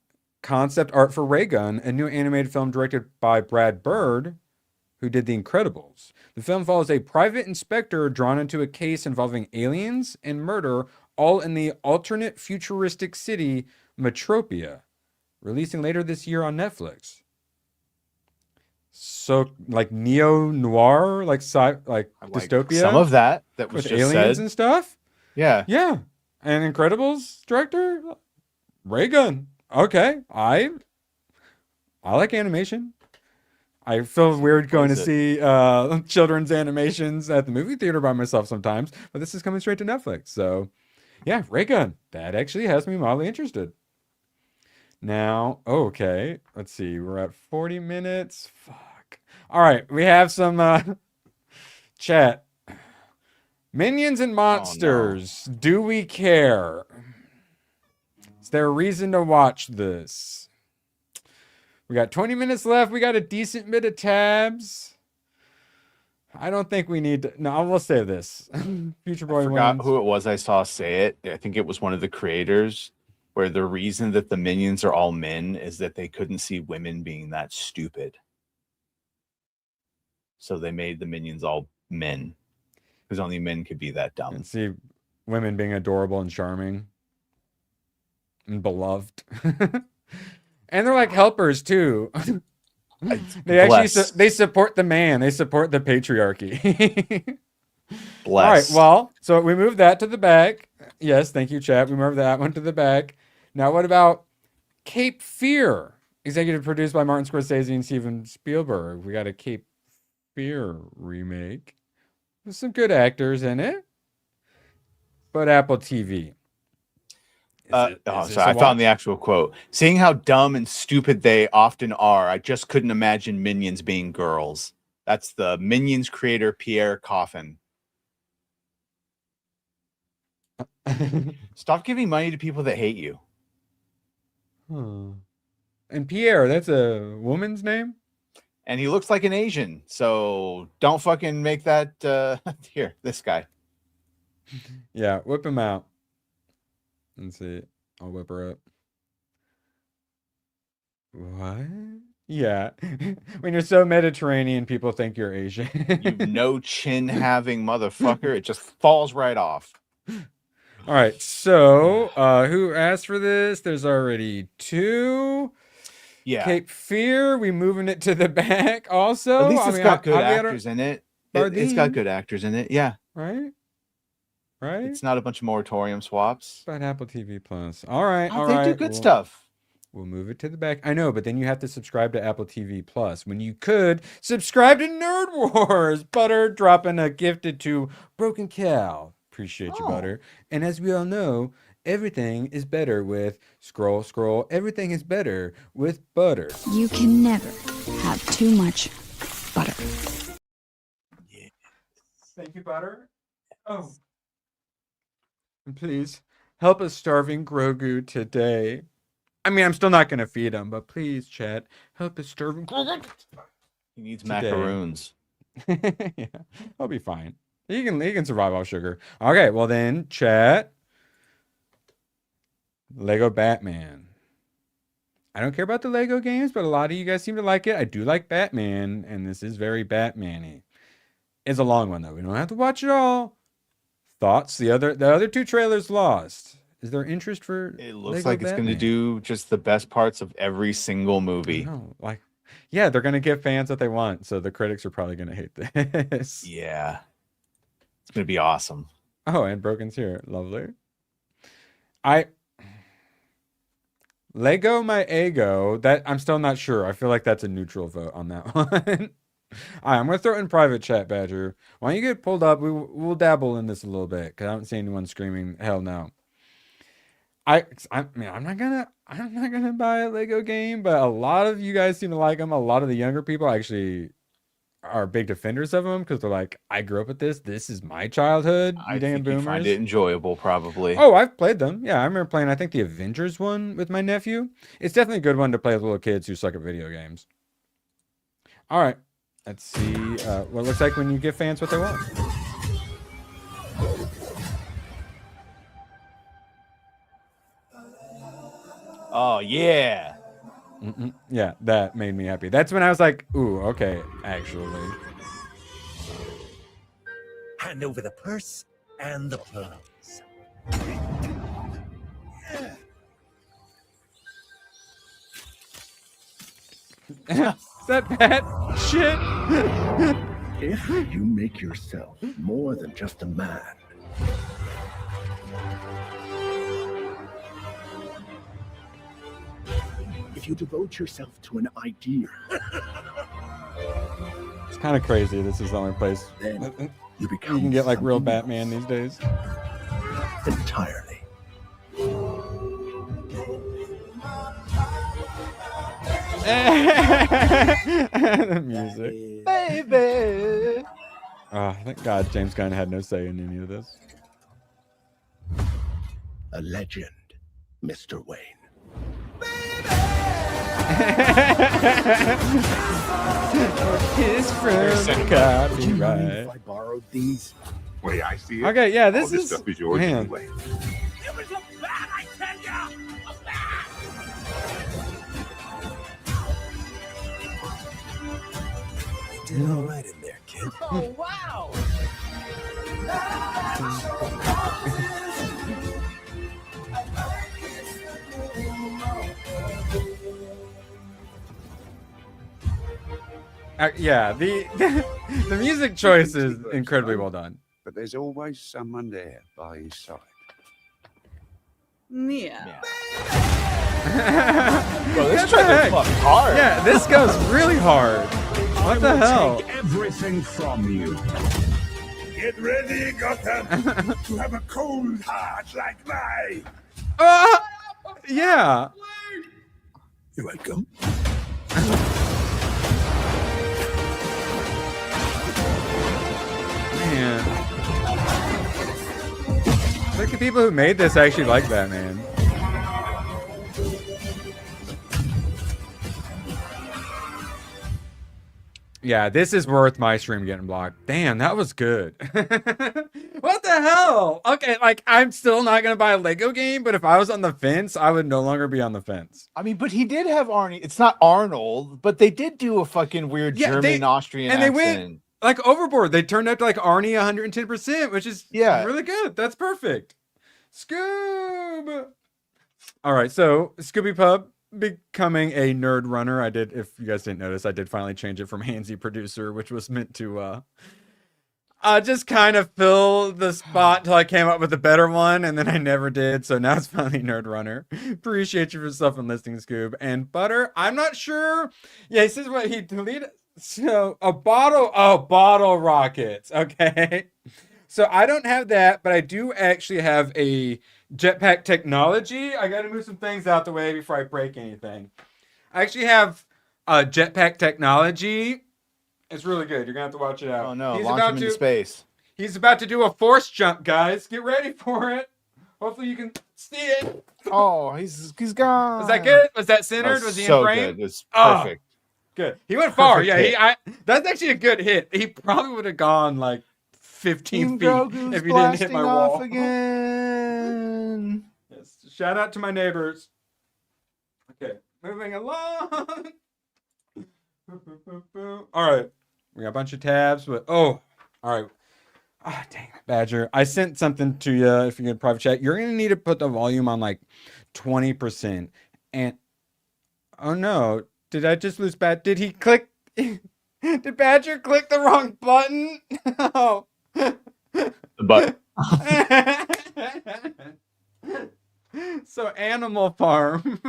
Concept art for Ray Gunn, a new animated film directed by Brad Bird, who did The Incredibles. The film follows a private inspector drawn into a case involving aliens and murder, all in the alternate futuristic city Metropia, releasing later this year on Netflix. So, neo-noir, dystopia? Some of that was with just aliens said. And stuff? Yeah. Yeah. And Incredibles director? Ray Gunn. Okay. I like animation. I feel weird going to see children's animations at the movie theater by myself sometimes, but this is coming straight to Netflix. So, yeah, Ray Gunn. That actually has me mildly interested. Now, okay, let's see. We're at 40 minutes. Fuck. All right, we have some chat. Minions and monsters. Oh, no. Do we care? Is there a reason to watch this? We got 20 minutes left. We got a decent bit of tabs. I don't think we need to. No, I will say this. Future Boy I forgot who it was I saw say it. I think it was one of the creators, where the reason that the minions are all men is that they couldn't see women being that stupid. So they made the minions all men, because only men could be that dumb. And see women being adorable and charming. and beloved. And they're like helpers too. They actually they support the man. They support the patriarchy. All right. Well, so we moved that to the back. Yes, thank you, chat. We moved that one to the back. Now, what about Cape Fear? Executive produced by Martin Scorsese and Steven Spielberg. We got a Cape Fear remake with some good actors in it. But Apple TV. Sorry, I found the actual quote. Seeing how dumb and stupid they often are, I just couldn't imagine Minions being girls. That's the Minions creator, Pierre Coffin. Stop giving money to people that hate you. And Pierre, that's a woman's name? And he looks like an Asian, so don't fucking make that here, this guy. Yeah, whip him out. Let's see. I'll whip her up. What? Yeah. When you're so Mediterranean, people think you're Asian. You no chin having motherfucker. It just falls right off. All right. So, who asked for this? There's already 2. Yeah. Cape Fear. We moving it to the back also. At least it's got good actors in it. It's got good actors in it. Yeah. Right. Right. It's not a bunch of moratorium swaps. But Apple TV Plus. All right. All they right. do good stuff. We'll move it to the back. I know, but then you have to subscribe to Apple TV Plus when you could subscribe to Nerd Wars. Butter dropping a gifted to Broken Cow. Appreciate you, Butter. And as we all know, everything is better with scroll. Everything is better with butter. You can never have too much butter. Yeah. Thank you, Butter. Oh. And please help a starving Grogu today. I mean, I'm still not going to feed him, but please, chat, help a starving Grogu. He needs macaroons. Yeah, he'll be fine. He can survive off sugar. Okay, well then, chat. Lego Batman. I don't care about the Lego games, but a lot of you guys seem to like it. I do like Batman, and this is very Batman-y. It's a long one though. We don't have to watch it all. Thoughts? The other 2 trailers lost. Is there interest for? It looks Lego like it's going to do just the best parts of every single movie. Yeah, they're going to give fans what they want, so the critics are probably going to hate this. Yeah, it's going to be awesome. Oh, and Broken's here. Lovely. Lego my ego. That I'm still not sure. I feel like that's a neutral vote on that one. All right, I'm gonna throw it in private chat, Badger. Why don't you get pulled up? We'll dabble in this a little bit because I don't see anyone screaming hell no. I mean, I'm not gonna buy a Lego game, but a lot of you guys seem to like them. A lot of the younger people actually are big defenders of them because they're like, I grew up with this. This is my childhood. I think you find it enjoyable, probably. Oh, I've played them. Yeah, I remember playing, I think, the Avengers one with my nephew. It's definitely a good one to play with little kids who suck at video games. All right. Let's see what it looks like when you give fans what they want. Oh, yeah. Yeah, that made me happy. That's when I was like, ooh, okay, actually. Hand over the purse and the pearls. Is that bad shit? If you make yourself more than just a man, if you devote yourself to an idea, It's kind of crazy. This is the only place then you you can get like real Batman these days. entirely. The music. Baby. Oh, thank God James Gunn had no say in any of this. A legend, Mr. Wayne. Kiss from copyright. I borrowed these. Way I see it. Okay, yeah, all this this is stuff is yours man. anyway. You did all right in there, kid. Oh, wow. Yeah, the music choice is incredibly well done. But there's always someone there by his side. Yeah. Bro, this track is fucking hard. Yeah, this goes really hard. What the hell? Take everything from you. Get ready, Gotham, to have a cold heart like mine. Yeah. You're welcome. Man. Look, the people who made this actually like that, man. Yeah, this is worth my stream getting blocked. Damn, that was good. What the hell? Okay, like, I'm still not going to buy a Lego game, but if I was on the fence, I would no longer be on the fence. I mean, but he did have Arnie. It's not Arnold, but they did do a fucking weird German, Austrian and accent. They went, like, overboard. They turned out to, like, Arnie 110%, which is really good. That's perfect. Scoob! All right, so Scooby Pub becoming a nerd runner. I did, if you guys didn't notice, I did finally change it from Handsy producer, which was meant to just kind of fill the spot till I came up with a better one, and then I never did. So now it's finally nerd runner. Appreciate you for stuff and listening, Scoob. And Butter, I'm not sure. Yeah, he says what he deleted. So bottle rockets. Okay. So I don't have that, but I do actually have a jetpack technology. I got to move some things out the way before I break anything. I actually have jetpack technology. It's really good. You're going to have to watch it out. Oh, no. Launch him into space. He's about to do a force jump, guys. Get ready for it. Hopefully you can see it. Oh, he's gone. Was that good? Was that centered? Was he in frame? Good. It's perfect. Good. He went far. Yeah, that's actually a good hit. He probably would have gone like 15 feet if he didn't hit my wall. Again. Yes. Shout out to my neighbors. Okay, moving along. All right, we got a bunch of tabs, but all right. Ah, dang it, Badger. I sent something to you. If you get private chat, you're gonna need to put the volume on like 20%. And oh no, did I just lose Did he click? Did Badger click the wrong button? Oh. The button. So Animal Farm.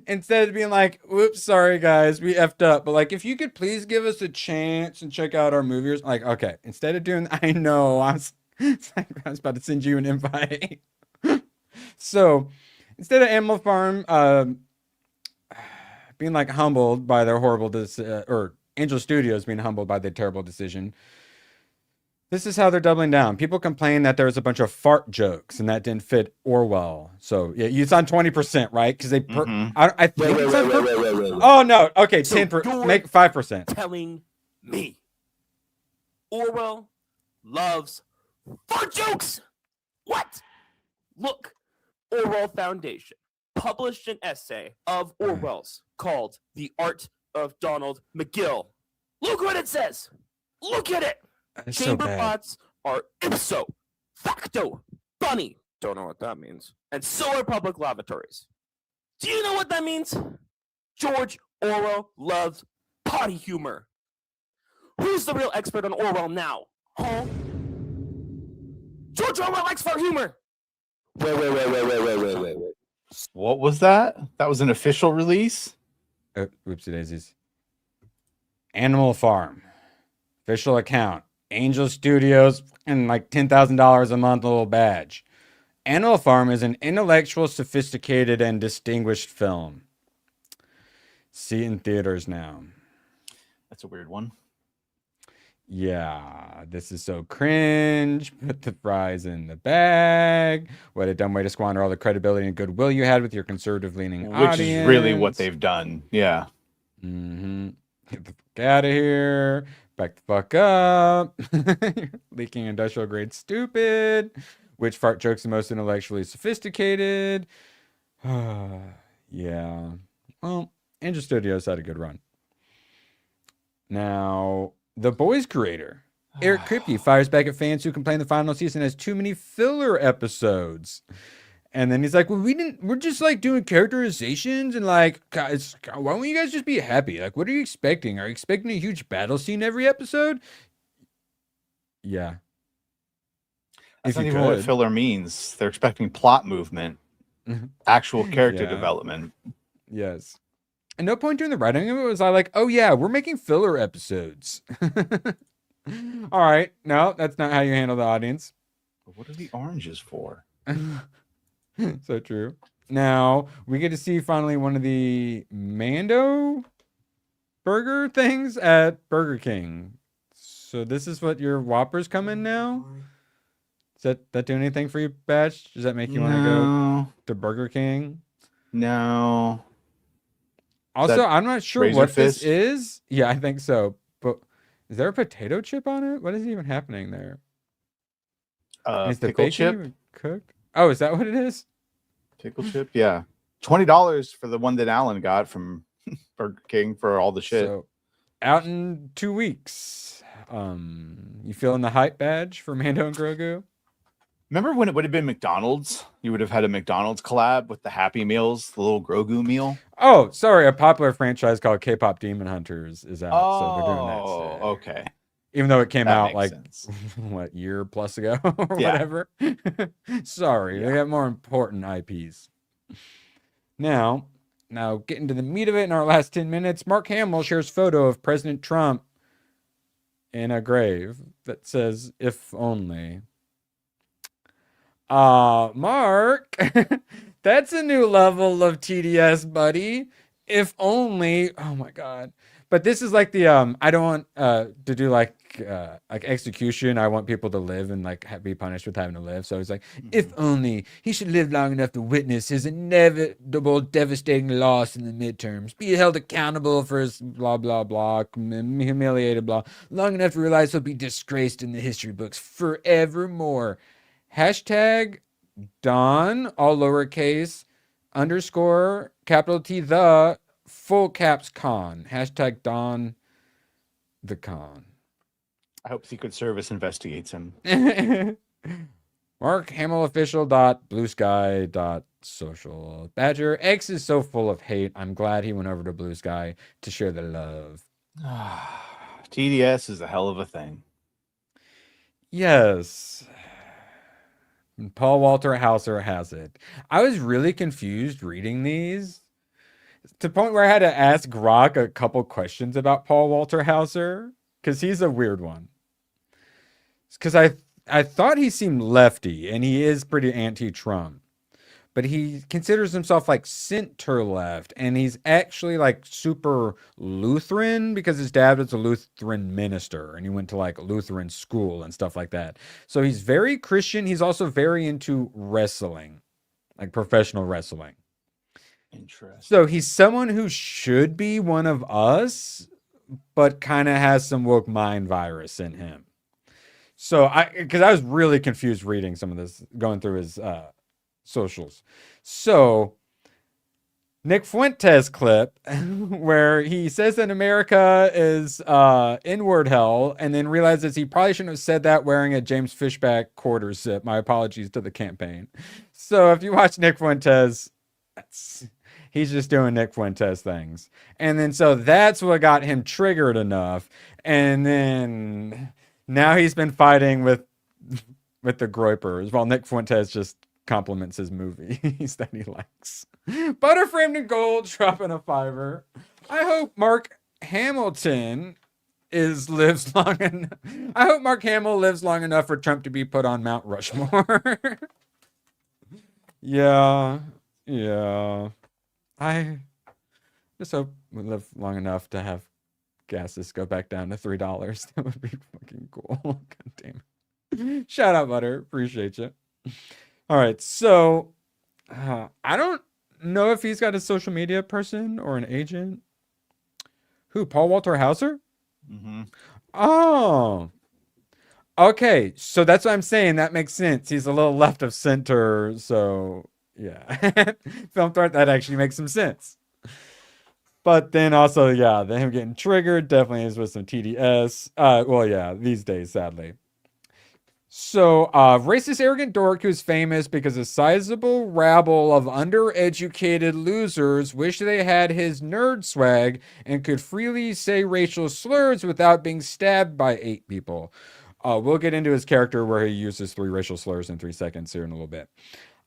Instead of being like, whoops, sorry guys, we effed up. But like, if you could please give us a chance and check out our movies. Like, okay, instead of doing, I know, I was about to send you an invite. So instead of Animal Farm being like humbled by their horrible, or Angel Studios being humbled by their terrible decision, this is how they're doubling down. People complain that there was a bunch of fart jokes and that didn't fit Orwell. So yeah, it's on 20%, right? Because they, I think it's on. Wait. Oh no, okay, so 10%. Make 5%. Telling me, Orwell loves fart jokes. What? Look, Orwell Foundation published an essay of Orwell's called "The Art of Donald McGill." Look what it says. Look at it. That's Chamber so bad. pots are ipso facto funny. Don't know what that means. And so are public lavatories. Do you know what that means? George Orwell loves potty humor. Who's the real expert on Orwell now? Huh? George Orwell likes fart humor. Wait. What was that? That was an official release? Whoopsie daisies. Animal Farm. Official account. Angel Studios, and like $10,000 a month, little badge. Animal Farm is an intellectual, sophisticated, and distinguished film. See in theaters now. That's a weird one. Yeah, this is so cringe. Put the fries in the bag. What a dumb way to squander all the credibility and goodwill you had with your conservative-leaning audience. Which is really what they've done. Yeah. Mm-hmm. Get the fuck out of here. Back the fuck up. Leaking industrial grade stupid. Which fart joke's the most intellectually sophisticated? Yeah. Well, Angel Studios had a good run. Now, The Boys creator, Eric Kripke, fires back at fans who complain the final season has too many filler episodes. And then he's like, well, we're just like doing characterizations and like, guys, why don't you guys just be happy? Like, what are you expecting? Are you expecting a huge battle scene every episode? Yeah. That's If not you even what could. filler means. They're expecting plot movement, actual character Yeah. development. Yes. At no point during the writing of it was I like, oh yeah, we're making filler episodes. All right. No, that's not how you handle the audience. But what are the oranges for? So true. Now we get to see finally one of the Mando burger things at Burger King. So this is what your Whoppers come in now? Does that do anything for you, Batch? Does that make you want to go to Burger King? No. Also, I'm not sure Razor what Fist? this is. Yeah, I think so. But is there a potato chip on it? What is even happening there? Is the Pickle bacon chip? even cooked? Oh, is that what it is? Pickle chip? Yeah. $20 for the one that Alan got from Burger King for all the shit. So, out in 2 weeks. You feeling the hype badge for Mando and Grogu? Remember when it would have been McDonald's? You would have had a McDonald's collab with the Happy Meals, the little Grogu meal. Oh, sorry. A popular franchise called K-pop Demon Hunters is out. So they're doing that. Oh, okay. Even though it came That out makes like, sense. what, year plus ago or Yeah. whatever? Sorry. They got more important IPs. Now getting to the meat of it in our last 10 minutes, Mark Hamill shares photo of President Trump in a grave that says, if only. Mark, that's a new level of TDS, buddy. If only, oh my God. But this is like the, I don't want to do like execution. I want people to live and like be punished with having to live. So he's like, if only he should live long enough to witness his inevitable devastating loss in the midterms, be held accountable for his blah, blah, blah, humiliated, blah, long enough to realize he'll be disgraced in the history books forevermore. Hashtag Don, all lowercase, _, capital T, the, full caps con. Hashtag Don the con. I hope Secret Service investigates him. Mark Hamill official dot blue sky dot social. Badger X is so full of hate. I'm glad he went over to Blue Sky to share the love. TDS is a hell of a thing. Yes. And Paul Walter Hauser has it. I was really confused reading these to the point where I had to ask Grok a couple questions about Paul Walter Hauser because he's a weird one. Because I thought he seemed lefty and he is pretty anti-Trump, but he considers himself like center left and he's actually like super Lutheran because his dad was a Lutheran minister and he went to like Lutheran school and stuff like that. So he's very Christian. He's also very into wrestling, like professional wrestling. Interesting. So he's someone who should be one of us, but kind of has some woke mind virus in him. So because I was really confused reading some of this, going through his socials. So Nick Fuentes clip where he says that America is inward hell and then realizes he probably shouldn't have said that wearing a James Fishback quarter zip. My apologies to the campaign. So if you watch Nick Fuentes, he's just doing Nick Fuentes things. And then so that's what got him triggered enough. And then now he's been fighting with the groypers while Nick Fuentes just compliments his movies that he likes. Butterframed in gold, dropping a $5. I hope Mark Hamilton lives long enough. I hope Mark Hamill lives long enough for Trump to be put on Mount Rushmore. Yeah. I just hope we live long enough to have gases go back down to $3. That would be fucking cool. God damn it. Shout out, Butter. Appreciate you. All right, so I don't know if he's got a social media person or an agent. Who? Paul Walter Hauser? Mm-hmm. Oh. Okay, so that's what I'm saying. That makes sense. He's a little left of center, so yeah. Film threat, that actually makes some sense. But then also, yeah, him getting triggered definitely is with some TDS. Well, yeah, these days, sadly. So, racist arrogant dork who's famous because a sizable rabble of undereducated losers wish they had his nerd swag and could freely say racial slurs without being stabbed by 8 people. We'll get into his character where he uses 3 racial slurs in 3 seconds here in a little bit.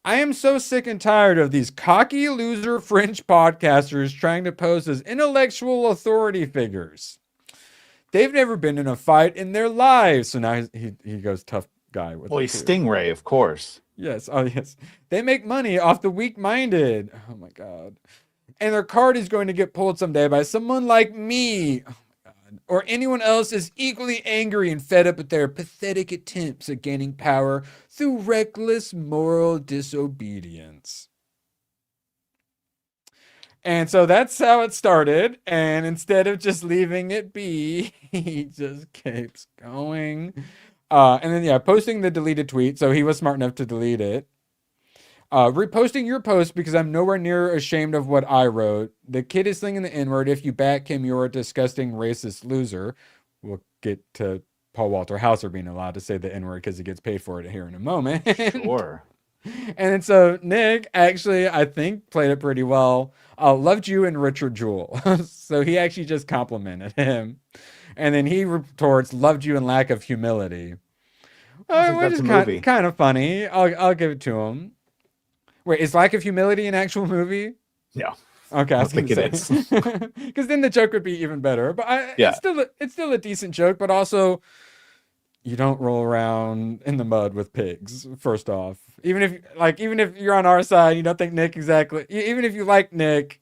I am so sick and tired of these cocky loser fringe podcasters trying to pose as intellectual authority figures. They've never been in a fight in their lives. So now he goes tough guy with Boy, Stingray, of course. Yes. Oh, yes. They make money off the weak-minded. Oh, my God. And their card is going to get pulled someday by someone like me. Oh, my God. Or anyone else is equally angry and fed up with their pathetic attempts at gaining power through reckless moral disobedience. And so that's how it started. And instead of just leaving it be, he just keeps going. And then, yeah, posting the deleted tweet. So he was smart enough to delete it. Reposting your post because I'm nowhere near ashamed of what I wrote. The kid is slinging the N-word. If you back him, you're a disgusting racist loser. We'll get to Paul Walter Hauser being allowed to say the N-word because he gets paid for it here in a moment. Sure. And then so Nick actually, I think, played it pretty well. Loved you and Richard Jewell. So he actually just complimented him. And then he retorts, loved you and lack of humility. Which is kind of funny. I'll give it to him. Wait, is lack of humility an actual movie? Yeah. Okay, I think it is. Because then the joke would be even better. But it's still a decent joke, but also you don't roll around in the mud with pigs, first off. Even if you're on our side, you don't think Nick exactly, even if you like Nick,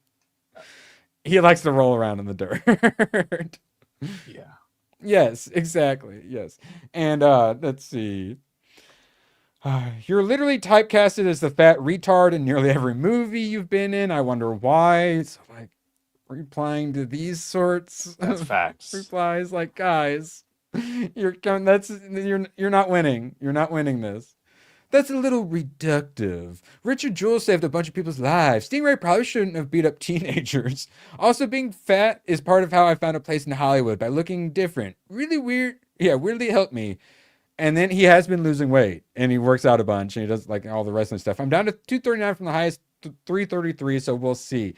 he likes to roll around in the dirt. Yeah. Yes, exactly. Yes. And let's see. You're literally typecasted as the fat retard in nearly every movie you've been in. I wonder why. So like replying to these sorts That's of facts. replies, like, guys, you're not winning. You're not winning this. That's a little reductive. Richard Jewell saved a bunch of people's lives. Stingray probably shouldn't have beat up teenagers. Also, being fat is part of how I found a place in Hollywood by looking different. Really weird. Yeah, weirdly helped me. And then he has been losing weight and he works out a bunch and he does like all the wrestling stuff. I'm down to 239 from the highest, 333. So we'll see.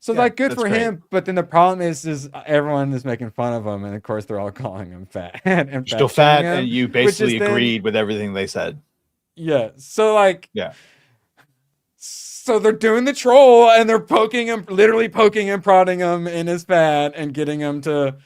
So like good for him. But then the problem is everyone is making fun of him. And of course they're all calling him fat. And You're still fat and you basically agreed with everything they said. Yeah. So like, yeah. So they're doing the troll and they're literally poking and prodding him in his fat and getting him to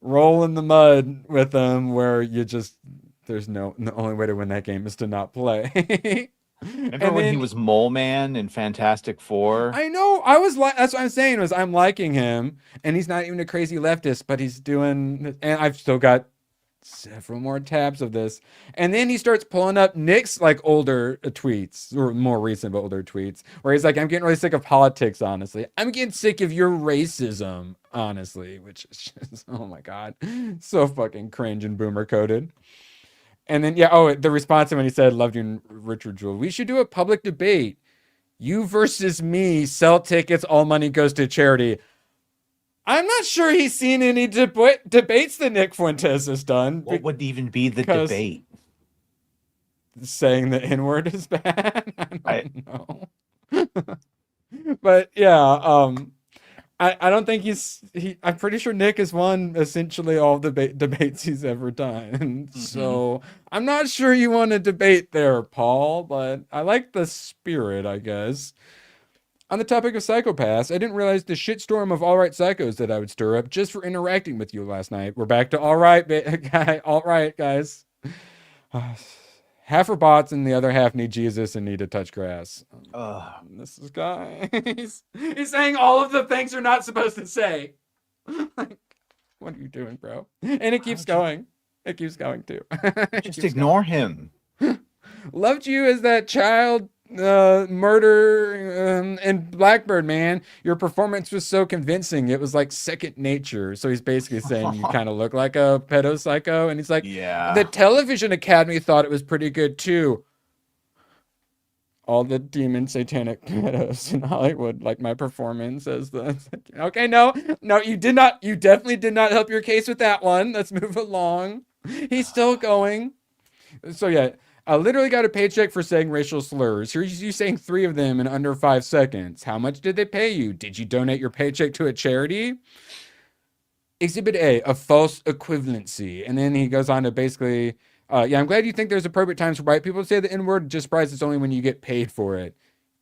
roll in the mud with them where the only way to win that game is to not play. Remember when he was Mole Man in Fantastic Four? I know. That's what I'm saying was I'm liking him and he's not even a crazy leftist, but he's doing, and I've still got several more tabs of this. And then he starts pulling up Nick's like older tweets, or more recent but older tweets, where he's like, I'm getting really sick of politics, honestly. I'm getting sick of your racism, honestly, which is just, oh my God, so fucking cringe and boomer coded. And then, the response when he said, loved you and Richard Jewell. We should do a public debate. You versus me, sell tickets, all money goes to charity. I'm not sure he's seen any debates that Nick Fuentes has done. What would even be the debate? Saying the N-word is bad? I don't know. But yeah, I don't think I'm pretty sure Nick has won essentially all the debates he's ever done. Mm-hmm. So I'm not sure you want to debate there, Paul, but I like the spirit, I guess. On the topic of psychopaths, I didn't realize the shitstorm of alt-right psychos that I would stir up just for interacting with you last night. We're back to alt-right, guys. Half are bots and the other half need Jesus and need to touch grass. This is guys. He's saying all of the things you're not supposed to say. Like, what are you doing, bro? And it keeps going. It keeps going too. Just ignore him. Loved you as that child murder and Blackbird, man. Your performance was so convincing. It was like second nature. So he's basically saying you kind of look like a pedo psycho. And he's like, yeah. The Television Academy thought it was pretty good too. All the demon satanic pedos in Hollywood, like my performance as the okay, no, you did not. You definitely did not help your case with that one. Let's move along. He's still going. So yeah, I literally got a paycheck for saying racial slurs. Here's you saying 3 of them in under 5 seconds. How much did they pay you? Did you donate your paycheck to a charity? Exhibit A, a false equivalency. And then he goes on to basically, yeah, I'm glad you think there's appropriate times for white people to say the N-word. Just surprised it's only when you get paid for it.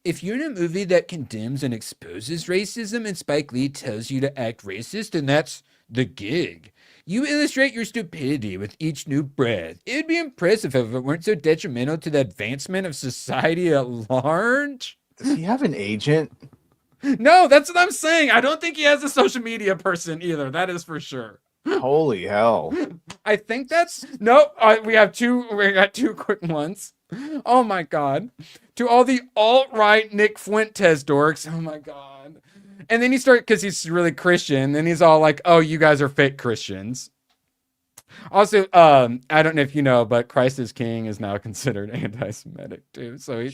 If you're in a movie that condemns and exposes racism and Spike Lee tells you to act racist, then that's the gig. You illustrate your stupidity with each new breath. It would be impressive if it weren't so detrimental to the advancement of society at large. Does he have an agent? No, that's what I'm saying. I don't think he has a social media person either. That is for sure. Holy hell. I think that's nope. We got 2 quick ones. Oh my god. To all the alt-right Nick Fuentes dorks. Oh my god. And then because he's really Christian, then he's all like, oh, you guys are fake Christians. Also, I don't know if you know, but Christ is King is now considered anti-Semitic too. So he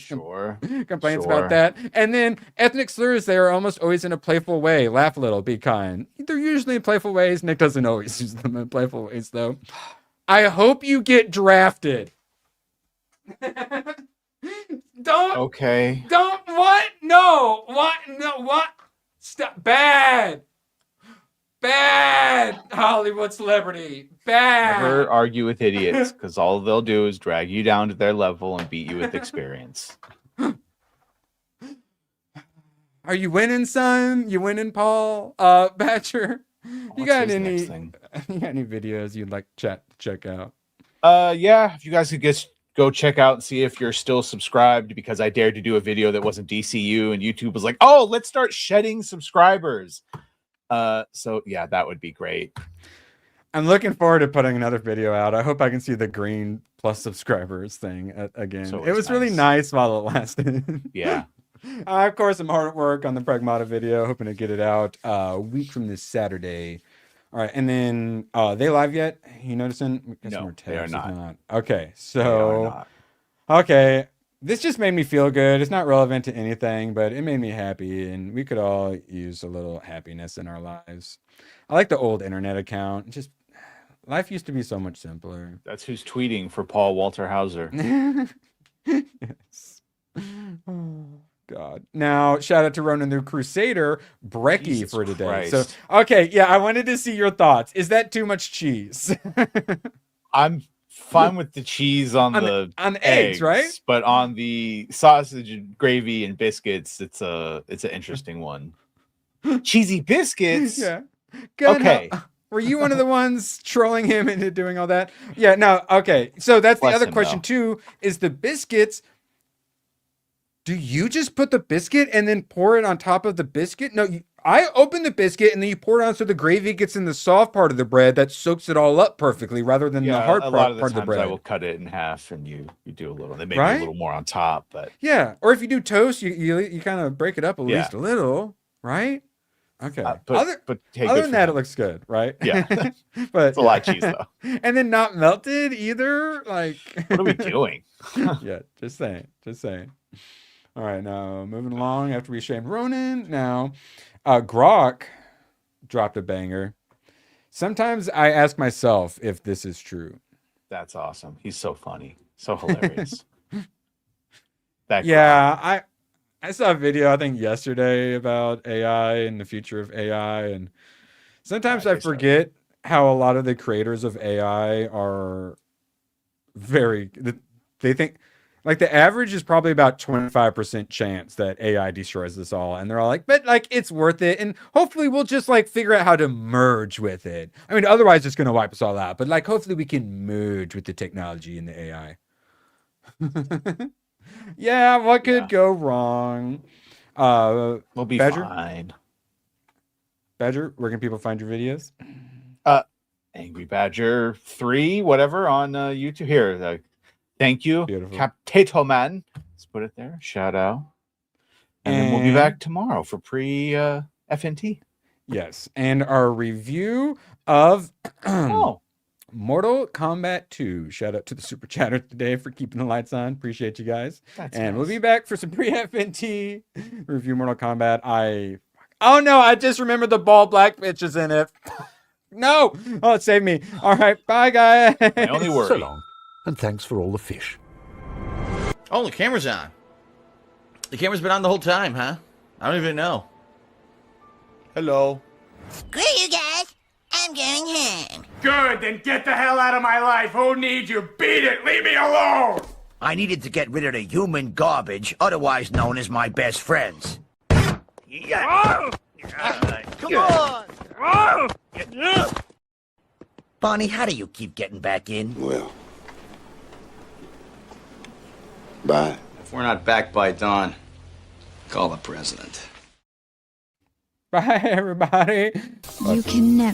complains about that. And then ethnic slurs, they are almost always in a playful way. Laugh a little, be kind. They're usually in playful ways. Nick doesn't always use them in playful ways, though. I hope you get drafted. Okay. Don't, what? No. What? No, what? Stop. Bad Hollywood celebrity. Bad. Never argue with idiots, because all they'll do is drag you down to their level and beat you with experience. Are you winning, son? You winning, Paul? Badger? You got any videos you'd like to check out? Yeah, if you guys could go check out and see if you're still subscribed, because I dared to do a video that wasn't DCU and YouTube was like, oh, let's start shedding subscribers. So yeah, that would be great. I'm looking forward to putting another video out. I hope I can see the green plus subscribers thing again. It was really nice while it lasted. Yeah. Of course, I'm hard at work on the Pragmata video, hoping to get it out a week from this Saturday. All right, and then they live yet? You noticing? No, they are not. Okay, so okay, this just made me feel good. It's not relevant to anything, but it made me happy, and we could all use a little happiness in our lives. I like the old internet account. Just life used to be so much simpler. That's who's tweeting for Paul Walter Hauser. Yes. Oh, God. Now, shout out to Ronan the Crusader, Brecky Jesus for today. Christ. So, okay, yeah, I wanted to see your thoughts. Is that too much cheese? I'm fine with the cheese on the eggs, right? But on the sausage and gravy and biscuits, it's an interesting one. Cheesy biscuits. Yeah. Good. Okay. Were you one of the ones trolling him into doing all that? Yeah, no, okay. So that's the other question too, is the biscuits. Do you just put the biscuit and then pour it on top of the biscuit? No, I open the biscuit and then you pour it on so the gravy gets in the soft part of the bread that soaks it all up perfectly rather than the hard part of the bread. I will cut it in half and you do a little. They make a little more on top, but yeah. Or if you do toast, you kind of break it up at least a little, right? Okay. But other than that, it looks good, right? Yeah. But it's a lot of cheese though. And then not melted either. Like, what are we doing? Yeah, just saying. All right, now moving along after we shamed Ronan. Now, Grok dropped a banger. Sometimes I ask myself if this is true. That's awesome. He's so funny, so hilarious. Yeah, I saw a video I think yesterday about AI and the future of AI, and sometimes I forget how a lot of the creators of AI are they think. Like the average is probably about 25% chance that AI destroys us all. And they're all like, but like, it's worth it. And hopefully we'll just like figure out how to merge with it. I mean, otherwise it's going to wipe us all out. But like, hopefully we can merge with the technology and the AI. Yeah, what could go wrong? We'll be fine. Badger, where can people find your videos? Angry Badger 3, whatever, on YouTube. Here, thank you, Captato Man. Let's put it there. Shout out. And then we'll be back tomorrow for FNT. Yes. And our review of Mortal Kombat 2. Shout out to the super chatter today for keeping the lights on. Appreciate you guys. We'll be back for some pre-FNT review Mortal Kombat. Oh no, I just remembered the bald black bitch is in it. No. Oh, it saved me. All right. Bye, guys. My only worry. So long. And thanks for all the fish. Oh, the camera's on. The camera's been on the whole time, huh? I don't even know. Hello. Great, you guys. I'm going home. Good, then get the hell out of my life. Who needs you? Beat it. Leave me alone. I needed to get rid of the human garbage, otherwise known as my best friends. Come on. Bonnie, how do you keep getting back in? Well, bye. If we're not back by dawn, call the president. Bye, everybody. You can never